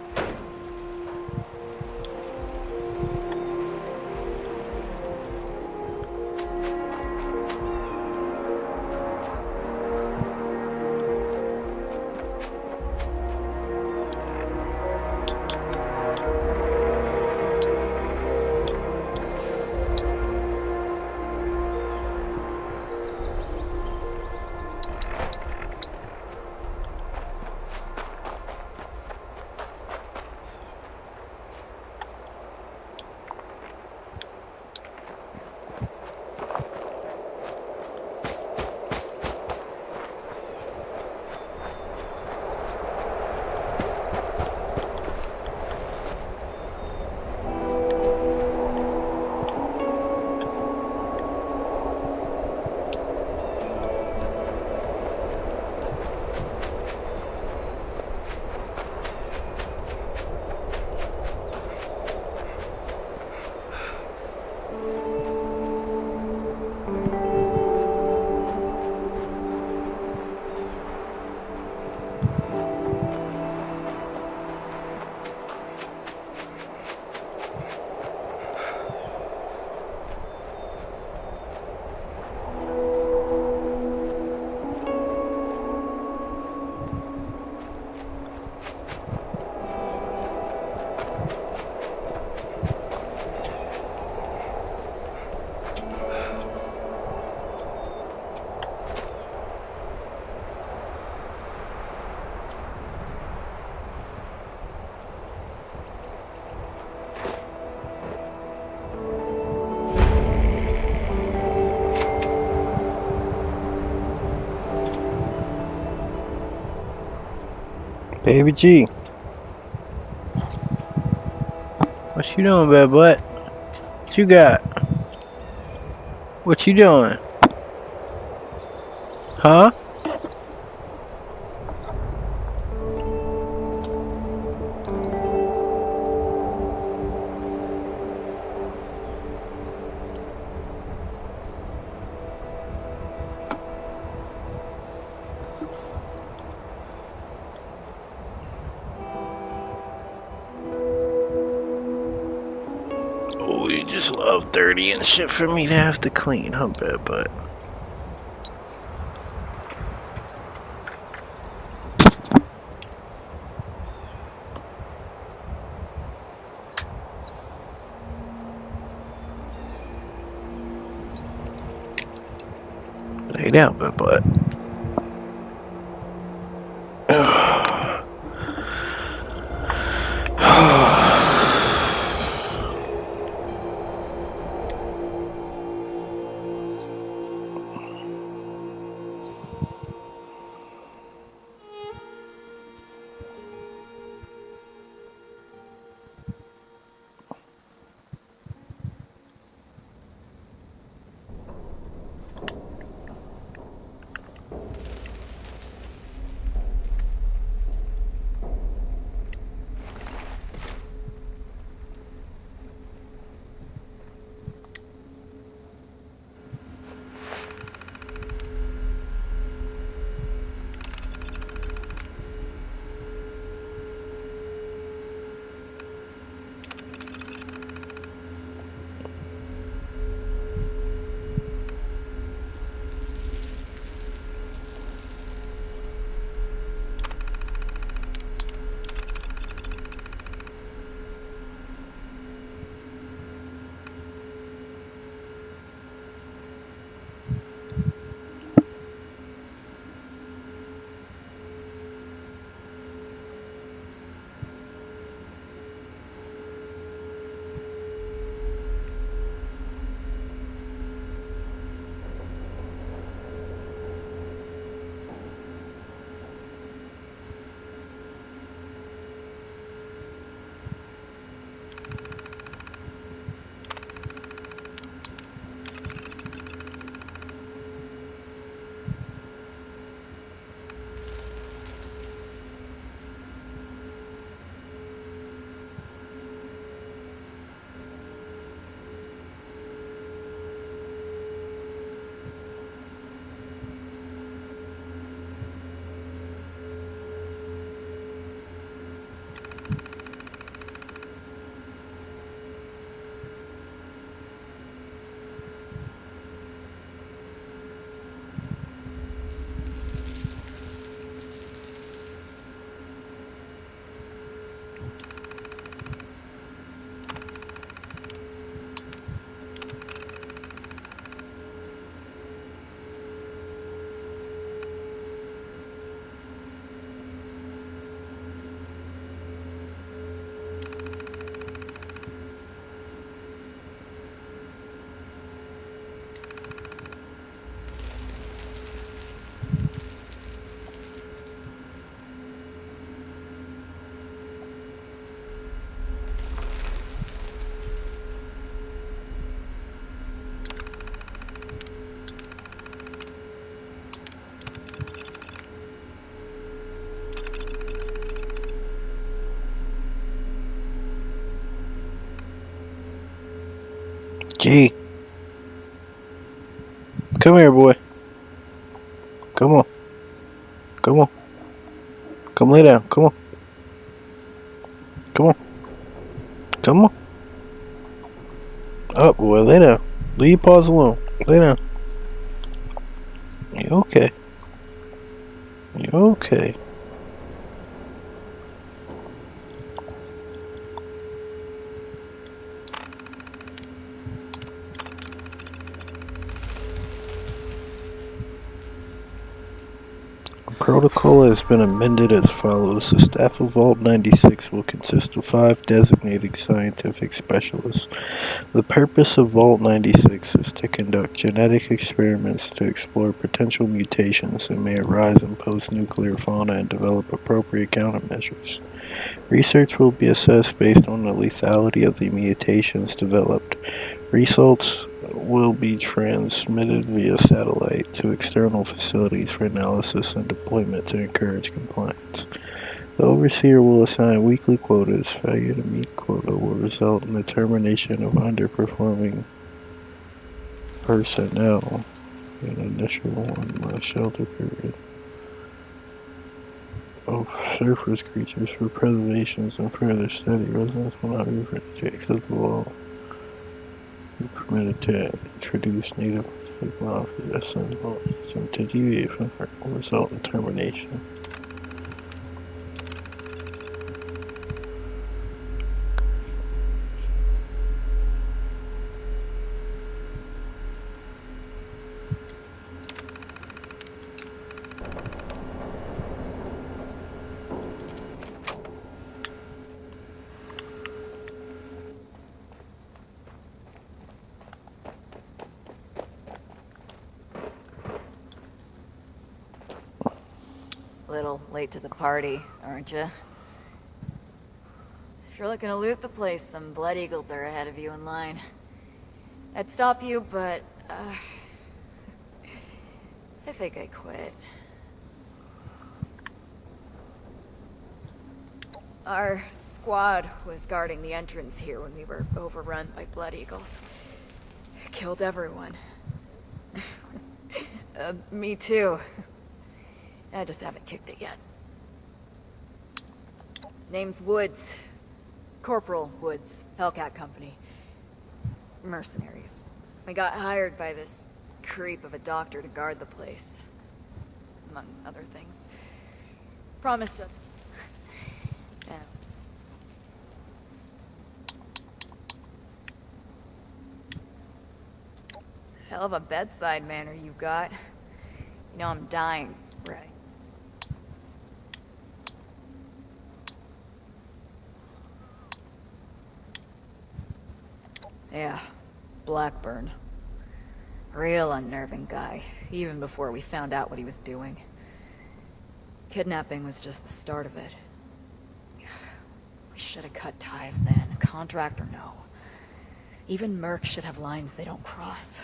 Baby G. What you doing, bad butt? What you got? What you doing? Huh? Oh, you just love 30 and shit for me to have to clean, huh, bad butt? Lay down, bad butt. Key. Come here, boy. Come on. Come on. Come lay down. Come on. Come on. Come on. Up, boy. Lay down. Leave your paws alone. Lay down. You okay? You okay? Protocol has been amended as follows. The staff of Vault 96 will consist of 5 designated scientific specialists. The purpose of Vault 96 is to conduct genetic experiments to explore potential mutations that may arise in post-nuclear fauna and develop appropriate countermeasures. Research will be assessed based on the lethality of the mutations developed. Results will be transmitted via satellite to external facilities for analysis and deployment to encourage compliance. The overseer will assign weekly quotas. Failure to meet quota will result in the termination of underperforming personnel in an initial 1-month shelter period of surface creatures for preservations and further study. Residents will not be permitted to exit the wall. Be permitted to introduce native technology to deviate from her will result in termination. Little late to the party, aren't you? If you're looking to loot the place, some Blood Eagles are ahead of you in line. I'd stop you, but, I think I quit. Our squad was guarding the entrance here when we were overrun by Blood Eagles. Killed everyone. Me too. I just haven't kicked it yet. Name's Woods. Corporal Woods, Hellcat Company. Mercenaries. We got hired by this creep of a doctor to guard the place. Among other things. Promised us. Yeah. Hell of a bedside manner you've got. You know I'm dying, right? Yeah, Blackburn. Real unnerving guy, even before we found out what he was doing. Kidnapping was just the start of it. We should have cut ties then, contract or no. Even mercs should have lines they don't cross.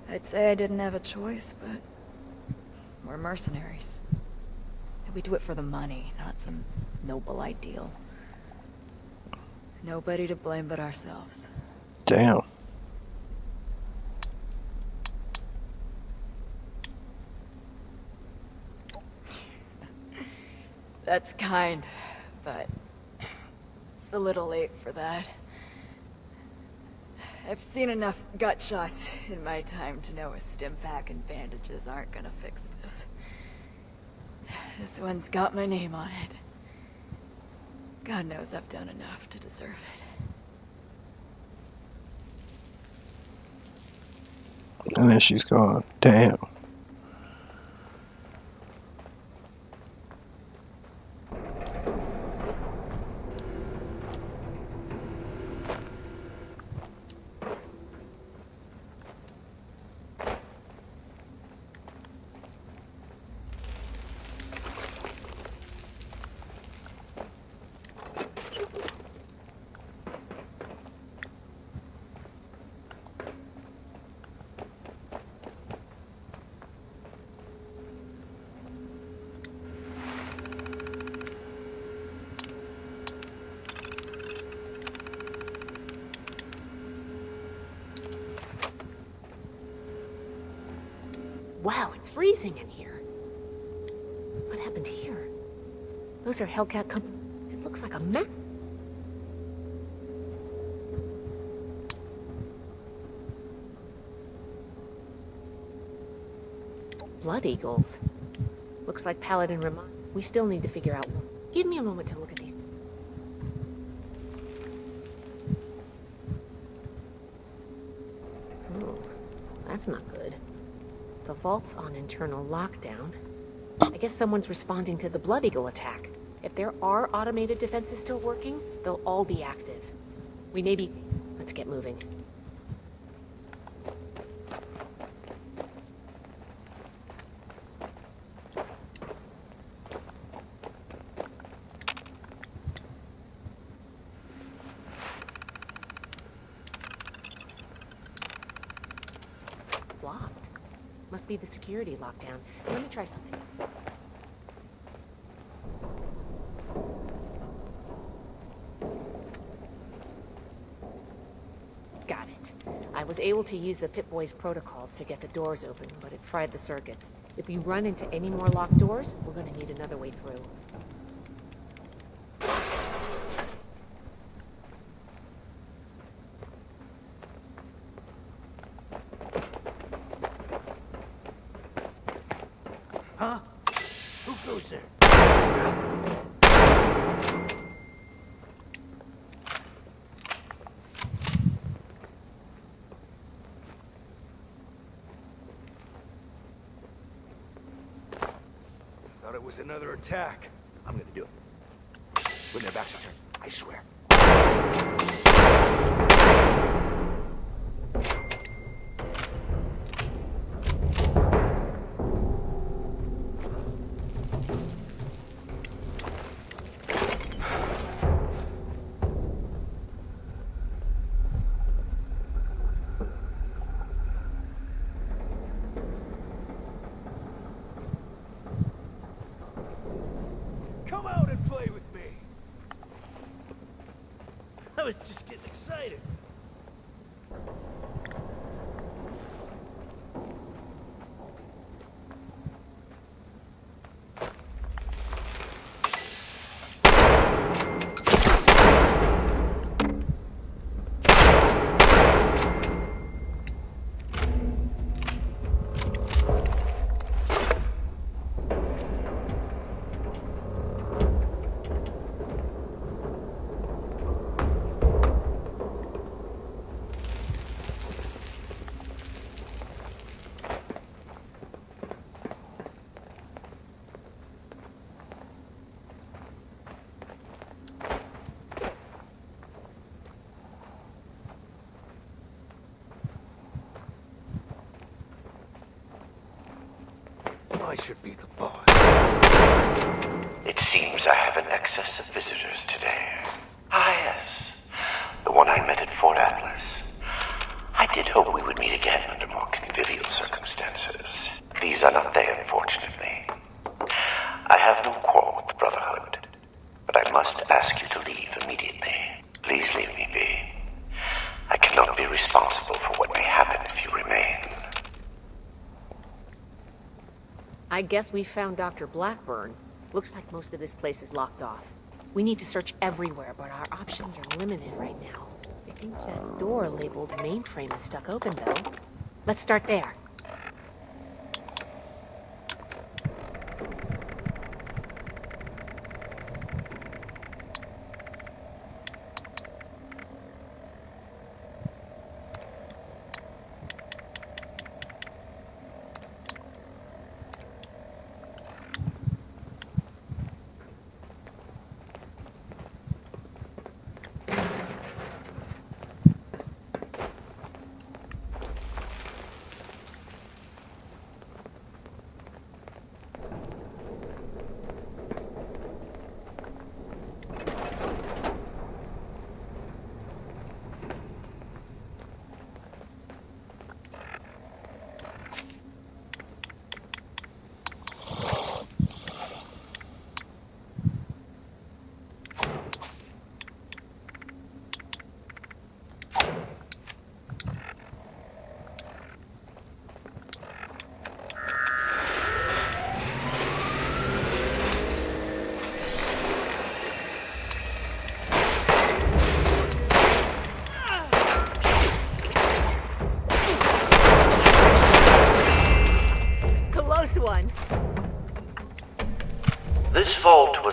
I'd say I didn't have a choice, but we're mercenaries. And we do it for the money, not some noble ideal. Nobody to blame but ourselves. Damn. That's kind, but it's a little late for that. I've seen enough gut shots in my time to know a stim pack and bandages aren't gonna fix this. This one's got my name on it. God knows I've done enough to deserve it. And then she's gone. Damn. freezing in here. What happened here? Those are Hellcat It looks like a mess. Blood Eagles. Looks like Paladin Ramon. We still need to figure out. Give me a moment to look at these. Oh, that's not good. The vault's on internal lockdown. I guess someone's responding to the Blood Eagle attack. If there are automated defenses still working, they'll all be active. We may be... Let's get moving. Locked. Must be the security lockdown. Let me try something. Got it. I was able to use the Pip-Boy's protocols to get the doors open, but it fried the circuits. If we run into any more locked doors, we're gonna need another way through. Huh? Who goes there? Thought it was another attack. I'm gonna do it. When their backs are turned, I swear. Come out and play with me. I was just getting excited. I should be the boss. It seems I have an excess of visitors today. Ah, yes. The one I met at Fort Atlas. I did hope we would meet again under more convivial circumstances. These are not they, unfortunately. I have no quarrel with the Brotherhood, but I must ask you to leave immediately. Please leave me be. I cannot be responsible for what may happen if you remain. I guess we found Dr. Blackburn. Looks like most of this place is locked off. We need to search everywhere, but our options are limited right now. I think that door labeled mainframe is stuck open, though. Let's start there.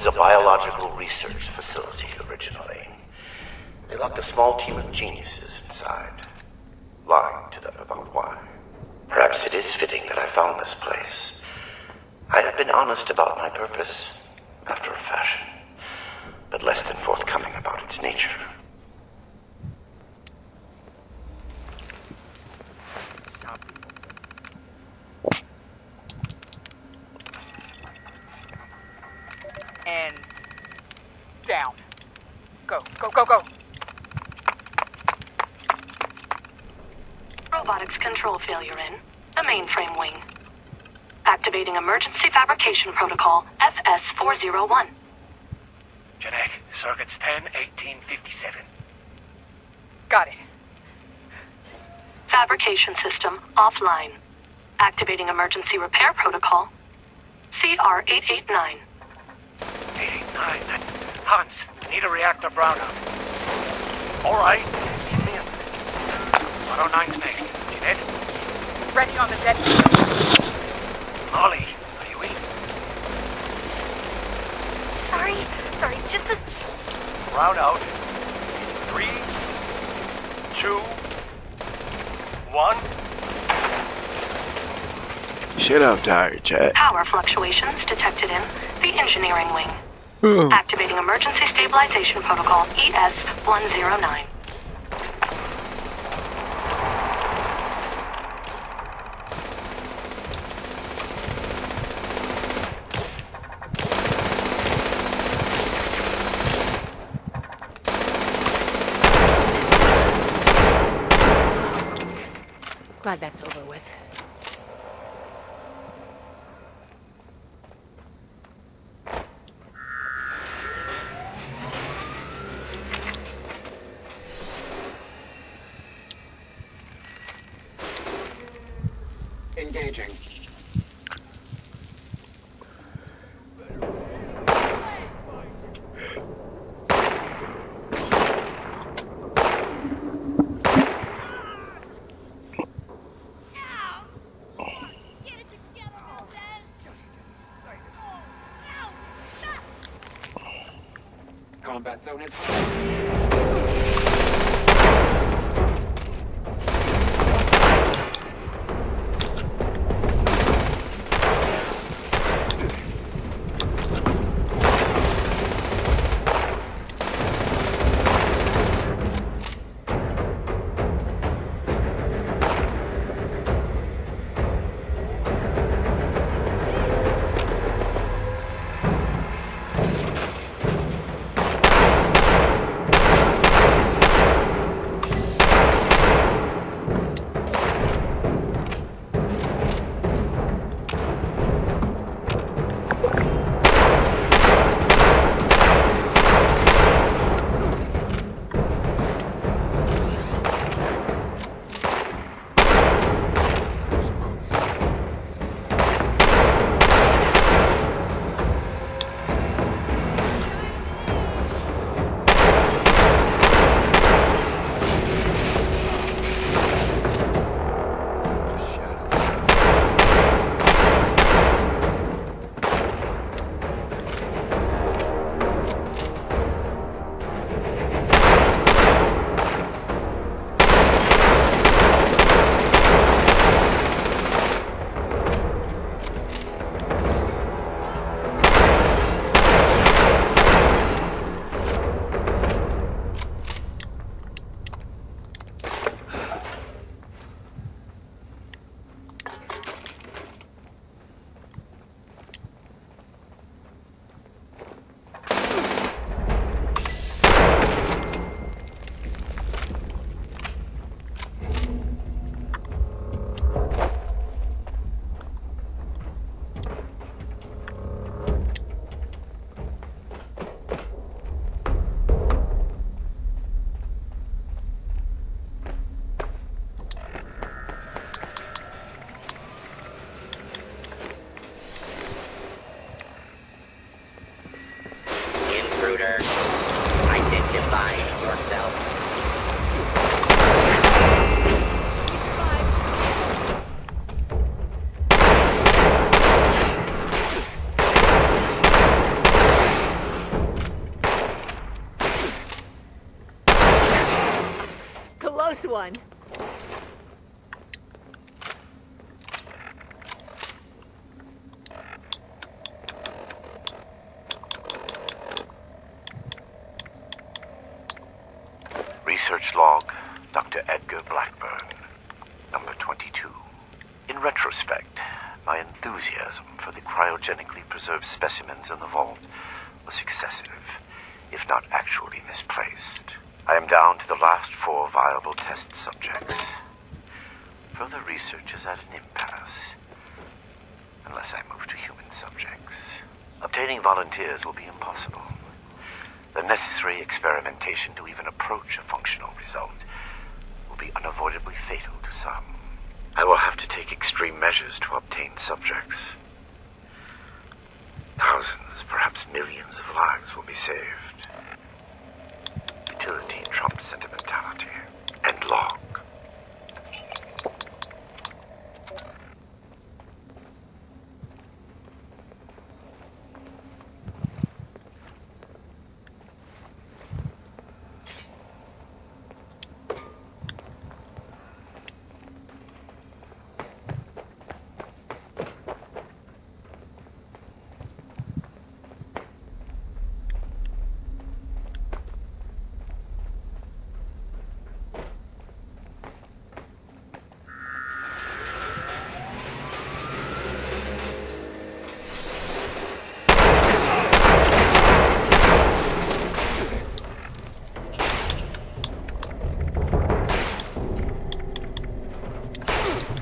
was a biological research facility originally. They locked a small team of geniuses inside, lying to them about why. Perhaps it is fitting that I found this place. I have been honest about my purpose, after a fashion, but less than forthcoming about its nature. And down. Go, go, go, go. Robotics control failure in the mainframe wing. Activating emergency fabrication protocol FS401. Jeanette, circuits 10, 18, 57. Got it. Fabrication system offline. Activating emergency repair protocol CR889. 889, that's Hans. Need a reactor brownout. All right. 109's next. Jeanette? Ready on the deck. Molly, are you in? Sorry, just a... Brownout. 3, 2, 1. Shit, I'm tired, chat. Power fluctuations detected in the engineering wing. Hmm. Activating emergency stabilization protocol ES109. Glad that's over with. Engaging. Combat zone is close one. Research log, Dr. Edgar Blackburn, number 22. In retrospect, my enthusiasm for the cryogenically preserved specimens in the vault was excessive, if not actually misplaced. I am down to the last 4 viable test subjects. Further research is at an impasse, unless I move to human subjects. Obtaining volunteers will be impossible. The necessary experimentation to even approach a functional result will be unavoidably fatal to some. I will have to take extreme measures to obtain subjects. Thousands, perhaps millions of lives will be saved. Utility trumps sentimentality. End log.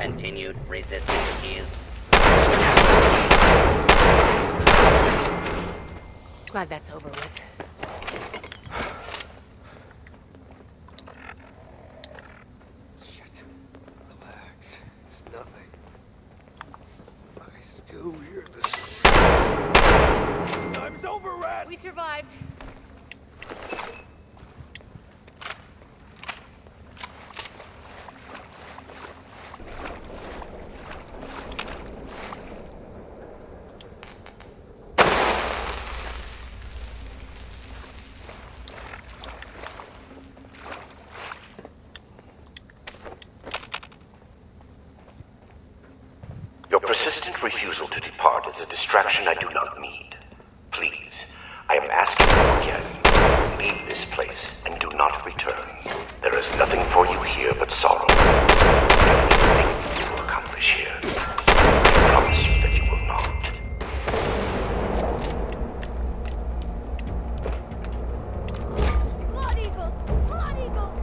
Continued resistance is... Glad that's over with. Shit. Relax. It's nothing. I still hear the scream. Time's over, Rat! We survived. Your persistent refusal to depart is a distraction I do not need. Please, I am asking you again, leave this place and do not return. There is nothing for you here but sorrow. Everything you will accomplish here. I promise you that you will not. Blood Eagles! Blood Eagles!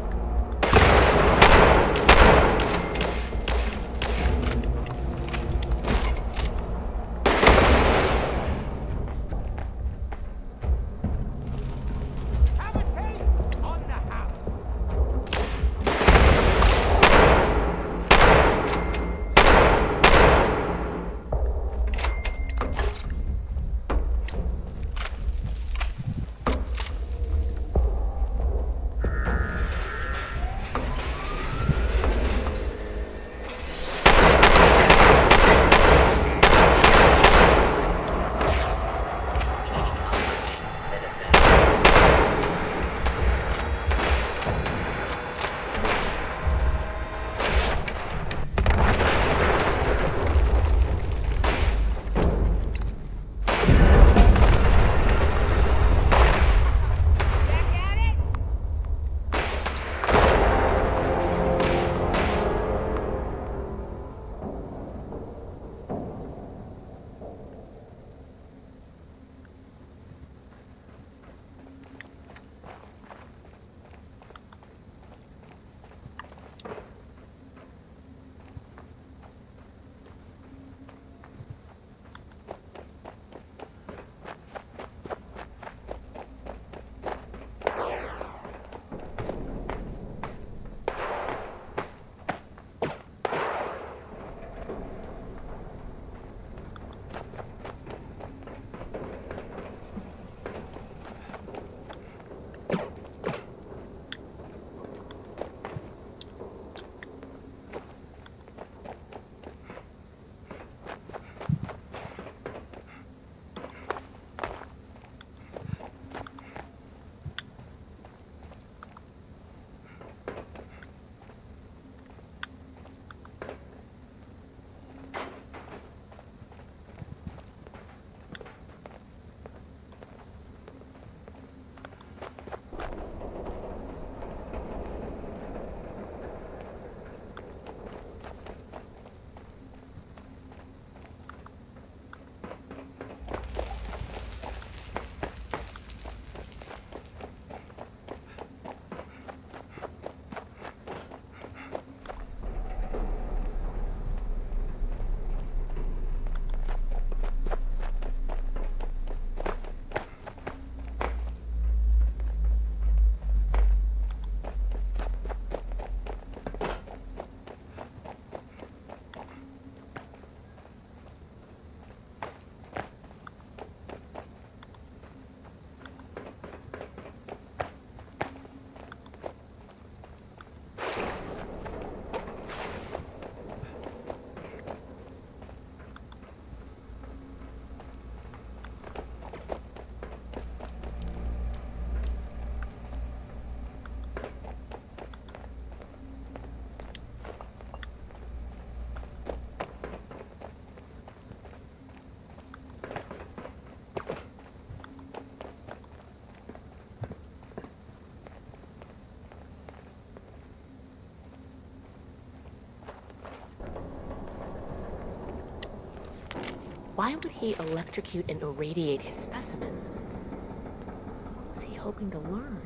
Why would he electrocute and irradiate his specimens? What was he hoping to learn?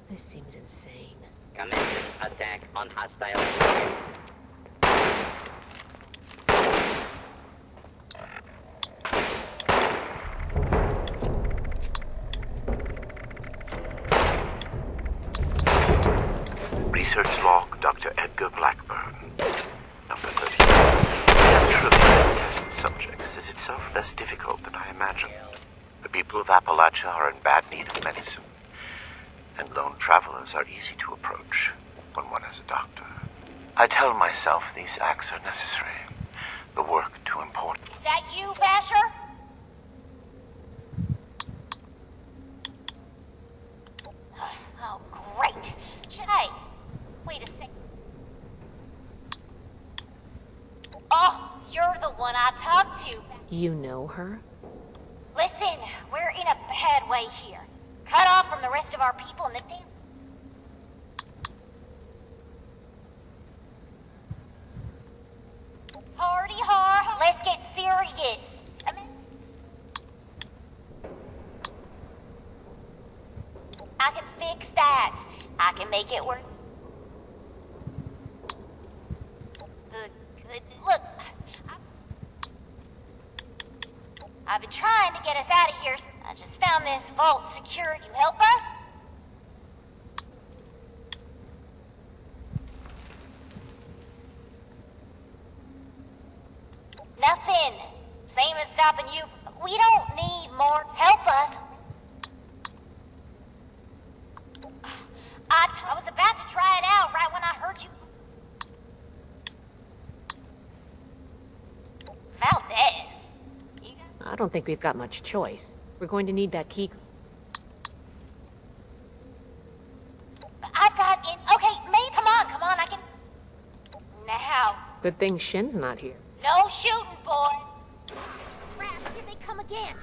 This seems insane. Commence attack on hostile. Research log, Dr. Edgar Blackburn. Number 13. Capture of test subjects is itself less difficult than I imagined. The people of Appalachia are in bad need of medicine, and lone travelers are easy to approach when one has a doctor. I tell myself these acts are necessary, the work too important. Is that you, Basher? Oh, great. Hey, wait a sec. Oh, you're the one I talked to. You know her? Listen, we're in a bad way here. Cut off from the rest of our people in the damn... Party hard. Let's get serious. I can fix that. I can make it work. Look, I've been trying to get us out of here. I just found this vault secure. You help us? Nothing. Same as stopping you. We don't need more. Help us. I was about to try it out right when I heard you. Valdez. I don't think we've got much choice. We're going to need that key. I got it. Okay, May, come on, I can... Now. Good thing Shin's not here. No shooting, boy. Crap, here they come again.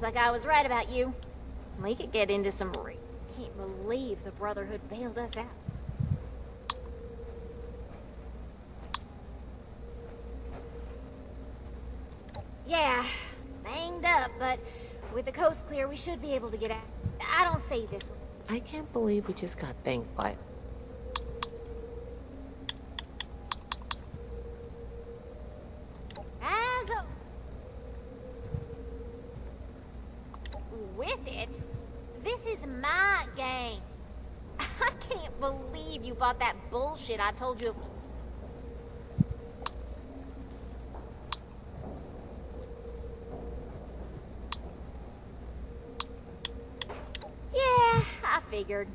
Like I was right about you. We could get into some... Can't believe the Brotherhood bailed us out. Yeah, banged up, but with the coast clear, we should be able to get out. I don't say this. I can't believe we just got thanked by... With it? This is my game. I can't believe you bought that bullshit I told you. Yeah, I figured.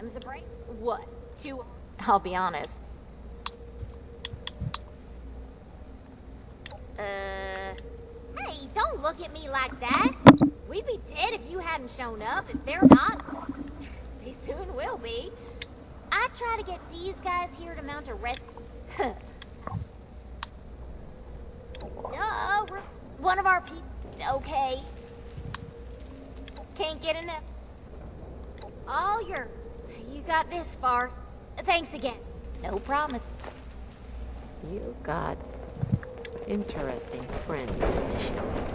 them's a break. What? Two? I'll be honest. Hey, don't look at me like that. We'd be dead if you hadn't shown up. If they're not, they soon will be. I try to get these guys here to mount a rescue. Duh, we're one of our people. Okay. Can't get enough. Oh, you got this far. Thanks again. No promise. You got interesting friends in the shelter.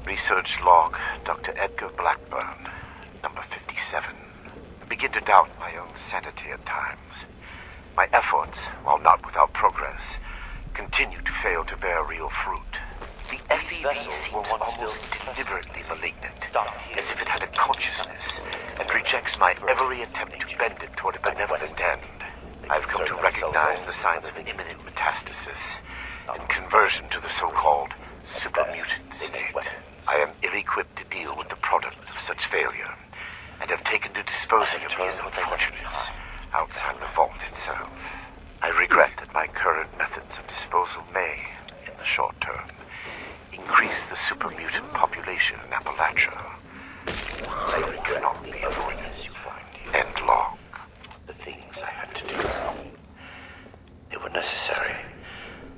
Research log, Dr. Edgar Blackburn, number 57. I begin to doubt my own sanity at times. My efforts, while not without progress, continue to fail to bear real fruit. The FEV seems almost deliberately malignant, as if it had a consciousness, and rejects my every attempt to bend it toward a benevolent end. I've come to recognize the signs of imminent metastasis and conversion to the so-called supermutant state. I am ill-equipped to deal with the product of such failure, and have taken to disposing of these unfortunates outside the vault itself. I regret that my current methods of disposal may, in the short term, increase the supermutant population in Appalachia. They cannot be avoided. End log. The things I had to do. They were necessary,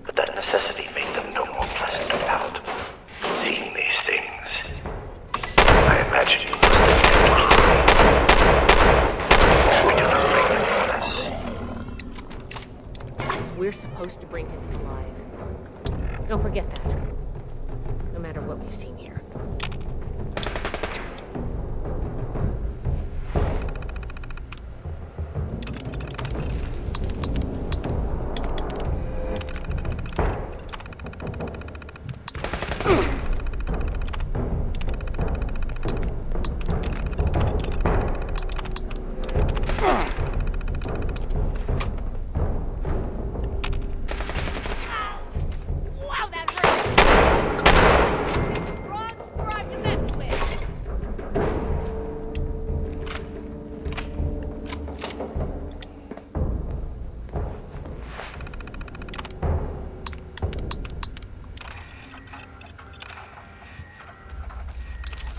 but that necessity made them no more pleasant or palatable. Seeing these things, I imagine you we do not bring them with us. We're supposed to bring him alive. Don't forget that. No matter what we've seen here.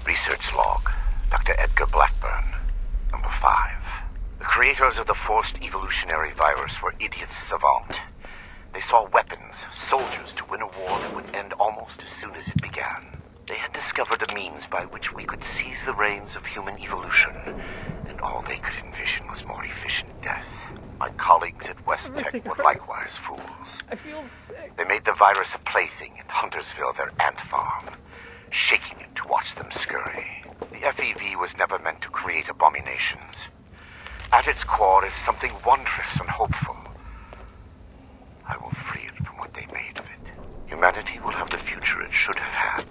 Research log, Dr. Edgar Blackburn, number 5. The creators of the forced evolutionary virus were idiots savant. They saw weapons, soldiers to win a war that would end almost as soon as it began. They had discovered a means by which we could seize the reins of human evolution, and all they could envision was more efficient death. My colleagues at West Tech were likewise fools. I feel sick. They made the virus a plaything in Huntersville, their ant farm, shaking it to watch them scurry. The FEV was never meant to create abominations. At its core is something wondrous and hopeful. I will free it from what they made of it. Humanity will have the future it should have had,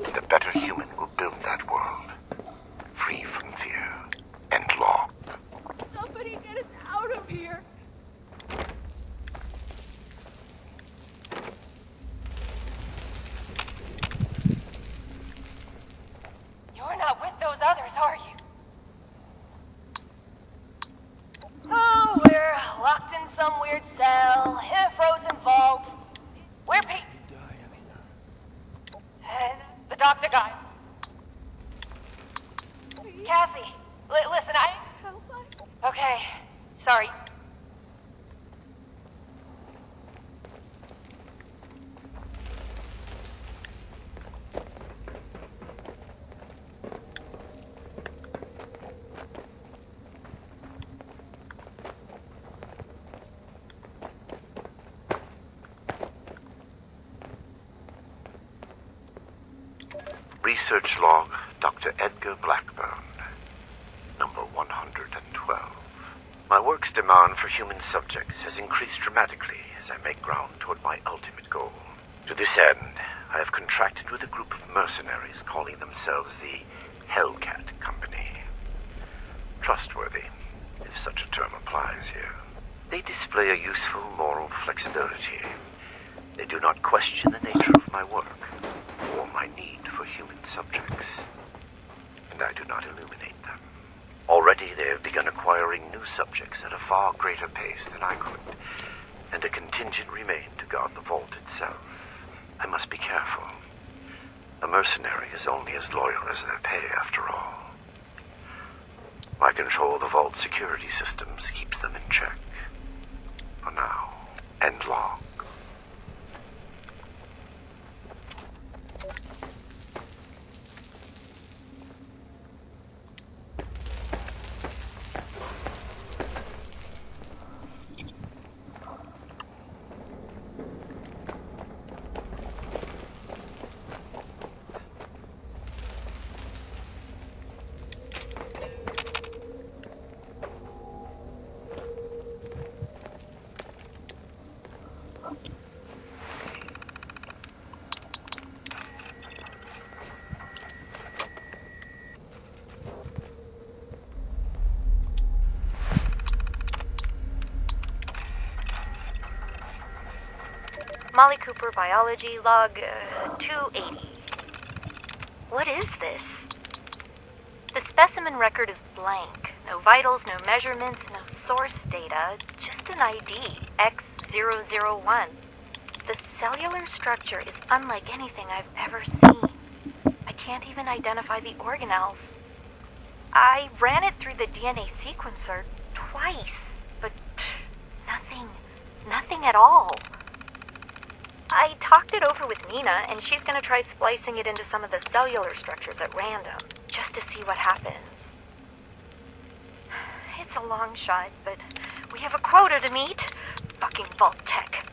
and a better human will build that world, free from fear. End log. Somebody get us out of here. You're not with those others, are you? Oh, we're locked in some weird cell, in a frozen vault. We're Pete. And the doctor guy. Cassie, listen, Help us. Okay, sorry. Research log, Dr. Edgar Blackburn, number 112. My work's demand for human subjects has increased dramatically as I make ground toward my ultimate goal. To this end, I have contracted with a group of mercenaries calling themselves the Hellcat Company. Trustworthy, if such a term applies here. They display a useful moral flexibility. They do not question the nature of my work or my need for human subjects. And I do not illuminate them. Already they have begun acquiring new subjects at a far greater pace than I could, and a contingent remained to guard the vault itself. I must be careful. A mercenary is only as loyal as their pay, after all. My control of the vault security systems keeps them in check. For now, and long. Molly Cooper, biology, log 280. What is this? The specimen record is blank. No vitals, no measurements, no source data, just an ID, X001. The cellular structure is unlike anything I've ever seen. I can't even identify the organelles. I ran it through the DNA sequencer twice, but nothing at all. I talked it over with Nina, and she's gonna try splicing it into some of the cellular structures at random, just to see what happens. It's a long shot, but we have a quota to meet. Fucking Vault Tech.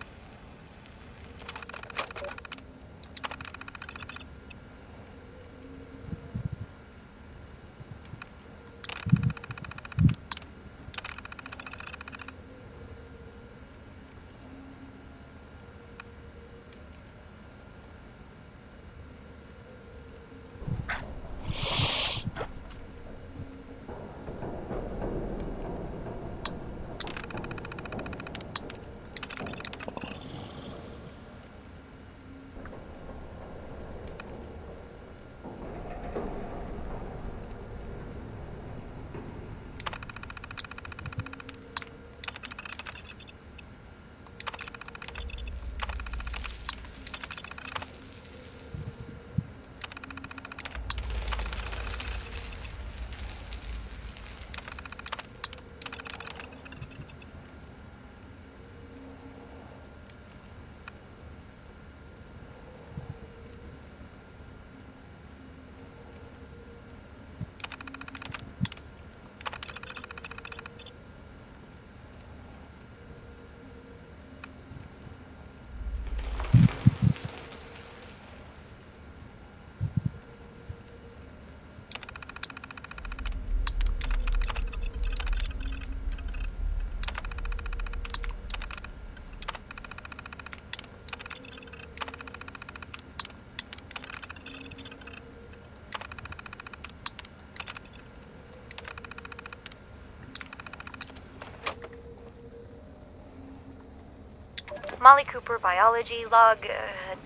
Molly Cooper, biology, log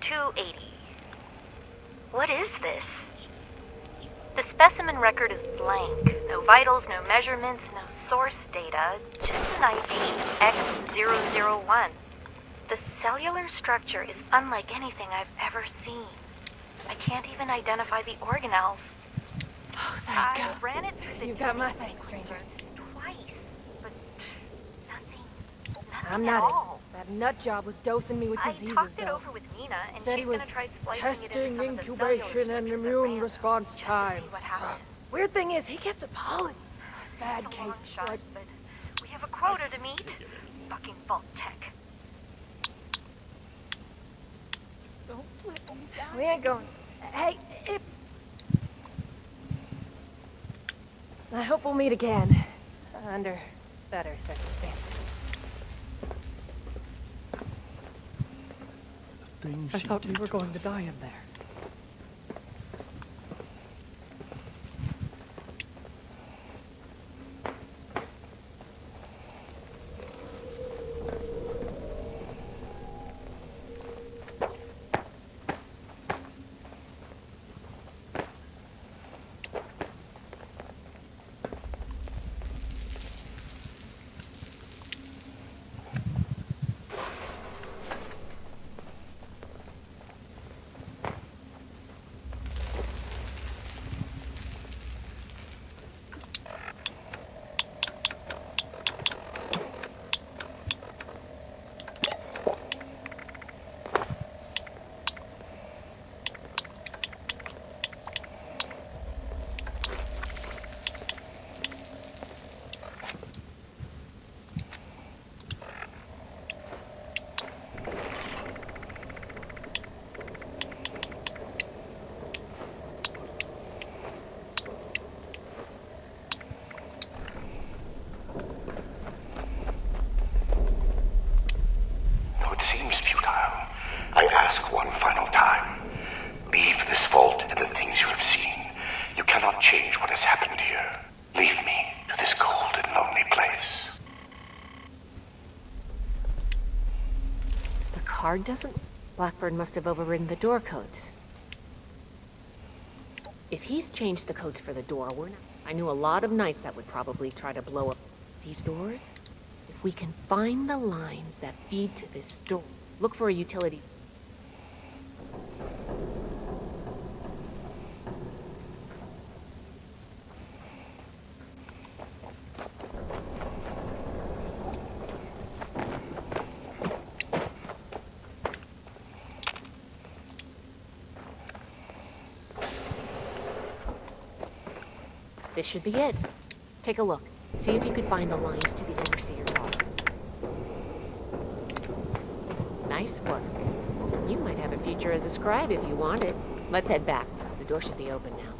280. What is this? The specimen record is blank. No vitals, no measurements, no source data, just an ID, X001. The cellular structure is unlike anything I've ever seen. I can't even identify the organelles. Oh, thank God. I ran it through the You got my thanks, stranger. twice, but nothing I'm at not all. it. That nut job was dosing me with I diseases, talked it though. over with Nina, and Said she's he was gonna try splicing testing it into some of the incubation cellular and structures at immune random, response just to see times. what happens. Weird thing is, he kept appalling. Bad It's a long cases shot, like but we have a quota to meet. Fucking Vault Tech. We ain't going. Hey, I hope we'll meet again. Under better circumstances. I thought we were going to die in there. Card doesn't? Blackburn must have overridden the door codes. If he's changed the codes for the door, we're not... I knew a lot of knights that would probably try to blow up these doors. If we can find the lines that feed to this door, look for a utility. This should be it. Take a look. See if you could find the lines to the Overseer's office. Nice work. You might have a future as a scribe if you want it. Let's head back. The door should be open now.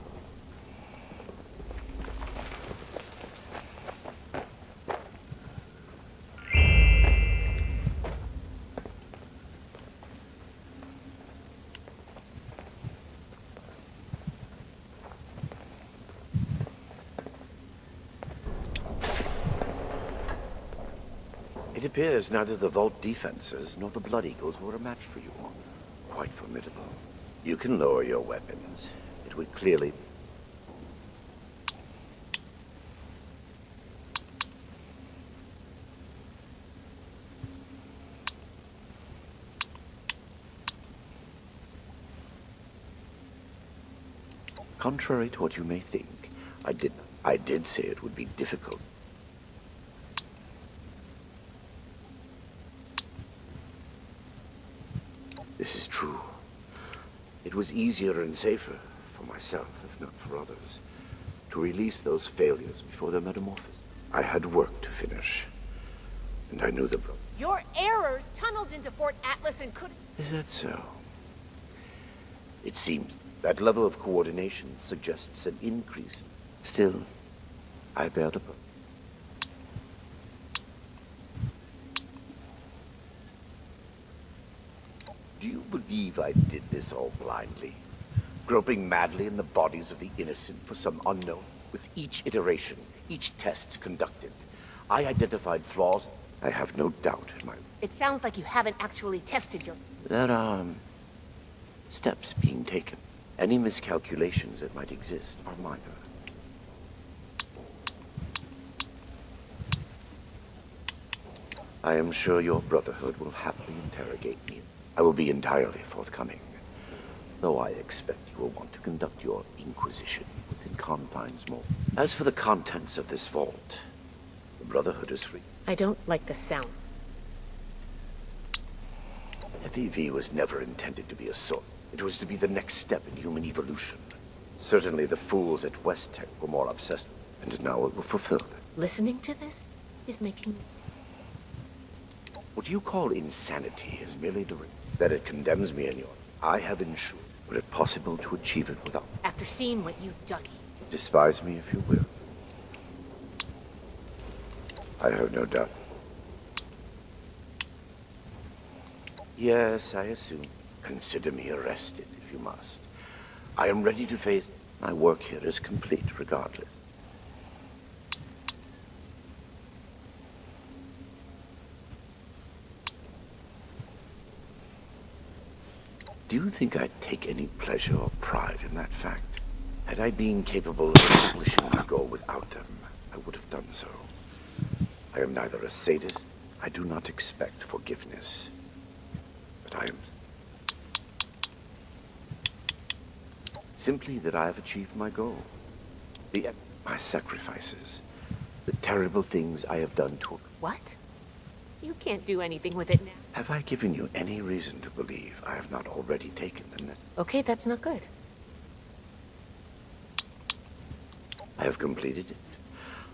It appears neither the Vault defenses nor the Blood Eagles were a match for you. Quite formidable. You can lower your weapons. It would clearly... Contrary to what you may think, I did say it would be difficult. This is true. It was easier and safer for myself, if not for others, to release those failures before their metamorphosis. I had work to finish, and I knew the... Your errors tunneled into Fort Atlas and could... Is that so? It seems that level of coordination suggests an increase. Still, I bear the burden. Do you believe I did this all blindly? Groping madly in the bodies of the innocent for some unknown? With each iteration, each test conducted, I identified flaws. I have no doubt in my... It sounds like you haven't actually tested your... There are steps being taken. Any miscalculations that might exist are minor. I am sure your Brotherhood will happily interrogate me. I will be entirely forthcoming, though I expect you will want to conduct your inquisition within confines more. As for the contents of this vault, the Brotherhood is free. I don't like the sound. FEV was never intended to be a source. It was to be the next step in human evolution. Certainly the fools at West Tech were more obsessed, and now it will fulfill them. Listening to this is making me... What you call insanity is merely the... that it condemns me in your... I have ensured. Were it possible to achieve it without... After seeing what you've done... Despise me if you will. I have no doubt. Yes, I assume. Consider me arrested, if you must. I am ready to face... My work here is complete, regardless. Do you think I'd take any pleasure or pride in that fact? Had I been capable of accomplishing my goal without them, I would have done so. I am neither a sadist, I do not expect forgiveness. But I am... simply that I have achieved my goal. My sacrifices. The terrible things I have done to... What? You can't do anything with it now. Have I given you any reason to believe I have not already taken the... Okay, that's not good. I have completed it.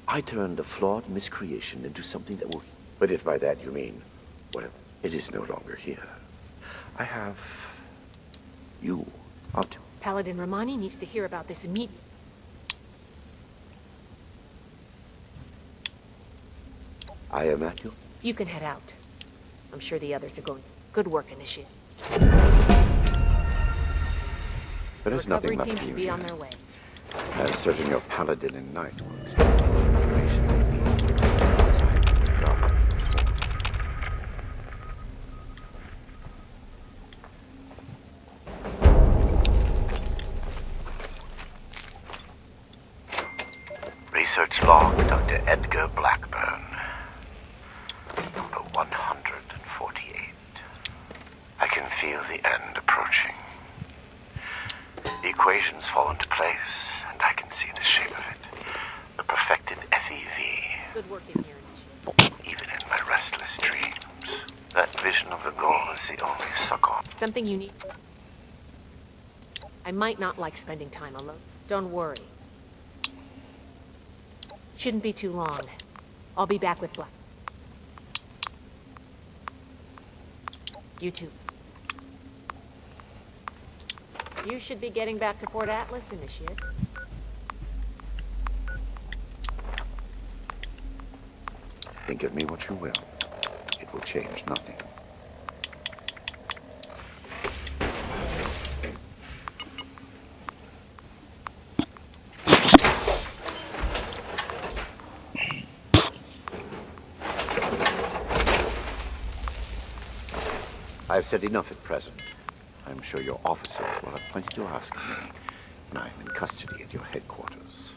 I turned a flawed miscreation into something that will... But if by that you mean, well, it is no longer here. I have... you are to... Paladin Romani needs to hear about this immediately. I am at you. You can head out. I'm sure the others are going. Good work, Initiate. There is nothing left team for you should be here. on their way. I'm certain your paladin and knight will extract all the information they need outside the garden. Research log, Dr. Edgar Blackburn. Number 148. I can feel the end approaching. The equations fall into place, and I can see the shape of it. The perfected FEV. Good work in here, Initiate. Even in my restless dreams, that vision of the goal is the only succor. Something you need. I might not like spending time alone. Don't worry. Shouldn't be too long. I'll be back with Black. You too. You should be getting back to Fort Atlas, Initiate. Think of me what you will. It will change nothing. I've said enough at present. I'm sure your officers will have plenty to ask of me when I'm in custody at your headquarters.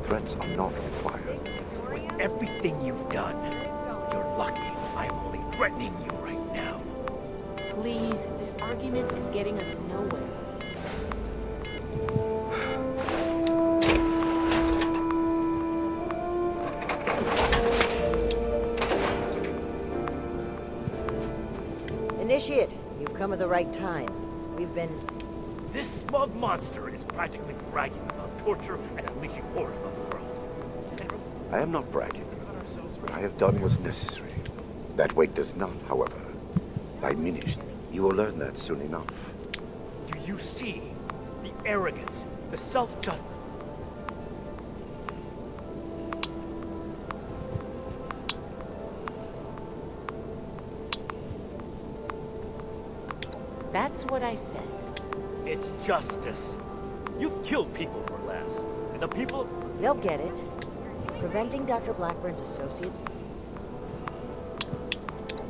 Threats are not required. With everything you've done, you're lucky I'm only threatening you right now. Please, this argument is getting us nowhere. Initiate, you've come at the right time. We've been... This smug monster is practically bragging about torture and unleashing horrors on the world. I am not bragging. What I have done was necessary. That weight does not, however, diminish. You will learn that soon enough. Do you see the arrogance, the self-justice? That's what I said. It's justice. You've killed people for less. And the people... They'll get it. Preventing Dr. Blackburn's associates...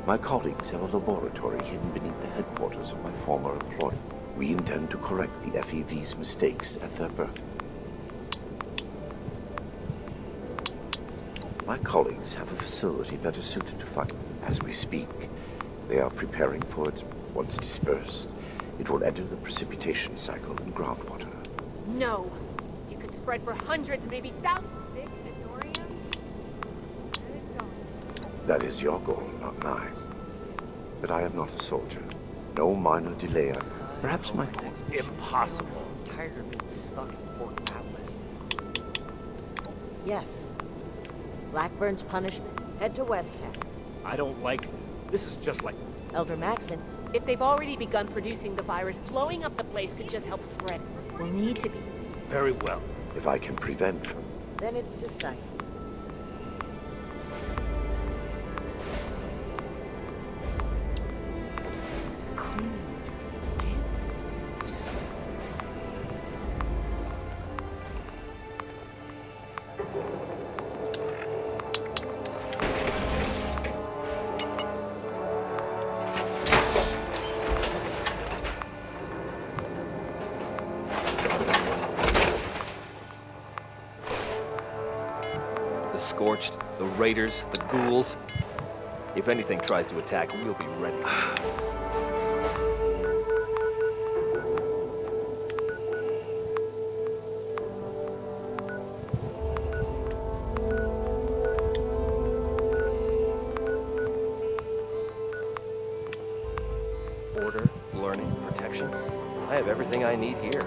My colleagues have a laboratory hidden beneath the headquarters of my former employer. We intend to correct the FEV's mistakes at their birth. My colleagues have a facility better suited to fight. As we speak, they are preparing for its... Once dispersed, it will enter the precipitation cycle in groundwater. No. You could spread for hundreds, maybe thousands. That is your goal, not mine. But I am not a soldier. No minor delayer. Perhaps my... Impossible. I'm tired of being stuck in Fort Atlas. Yes. Blackburn's punishment. Head to West Town. I don't like... This is just like... Elder Maxon. If they've already begun producing the virus, blowing up the place could just help spread it. We'll need to be. Very well. If I can prevent from... Then it's just sight. The Scorched, the Raiders, the Ghouls. If anything tries to attack, we'll be ready. Order, learning, protection. I have everything I need here.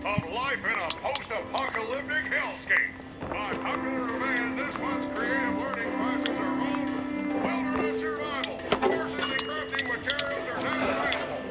of life in a post-apocalyptic hellscape. By popular demand, this month's creative learning classes are on wilderness survival. Courses and crafting materials are now available.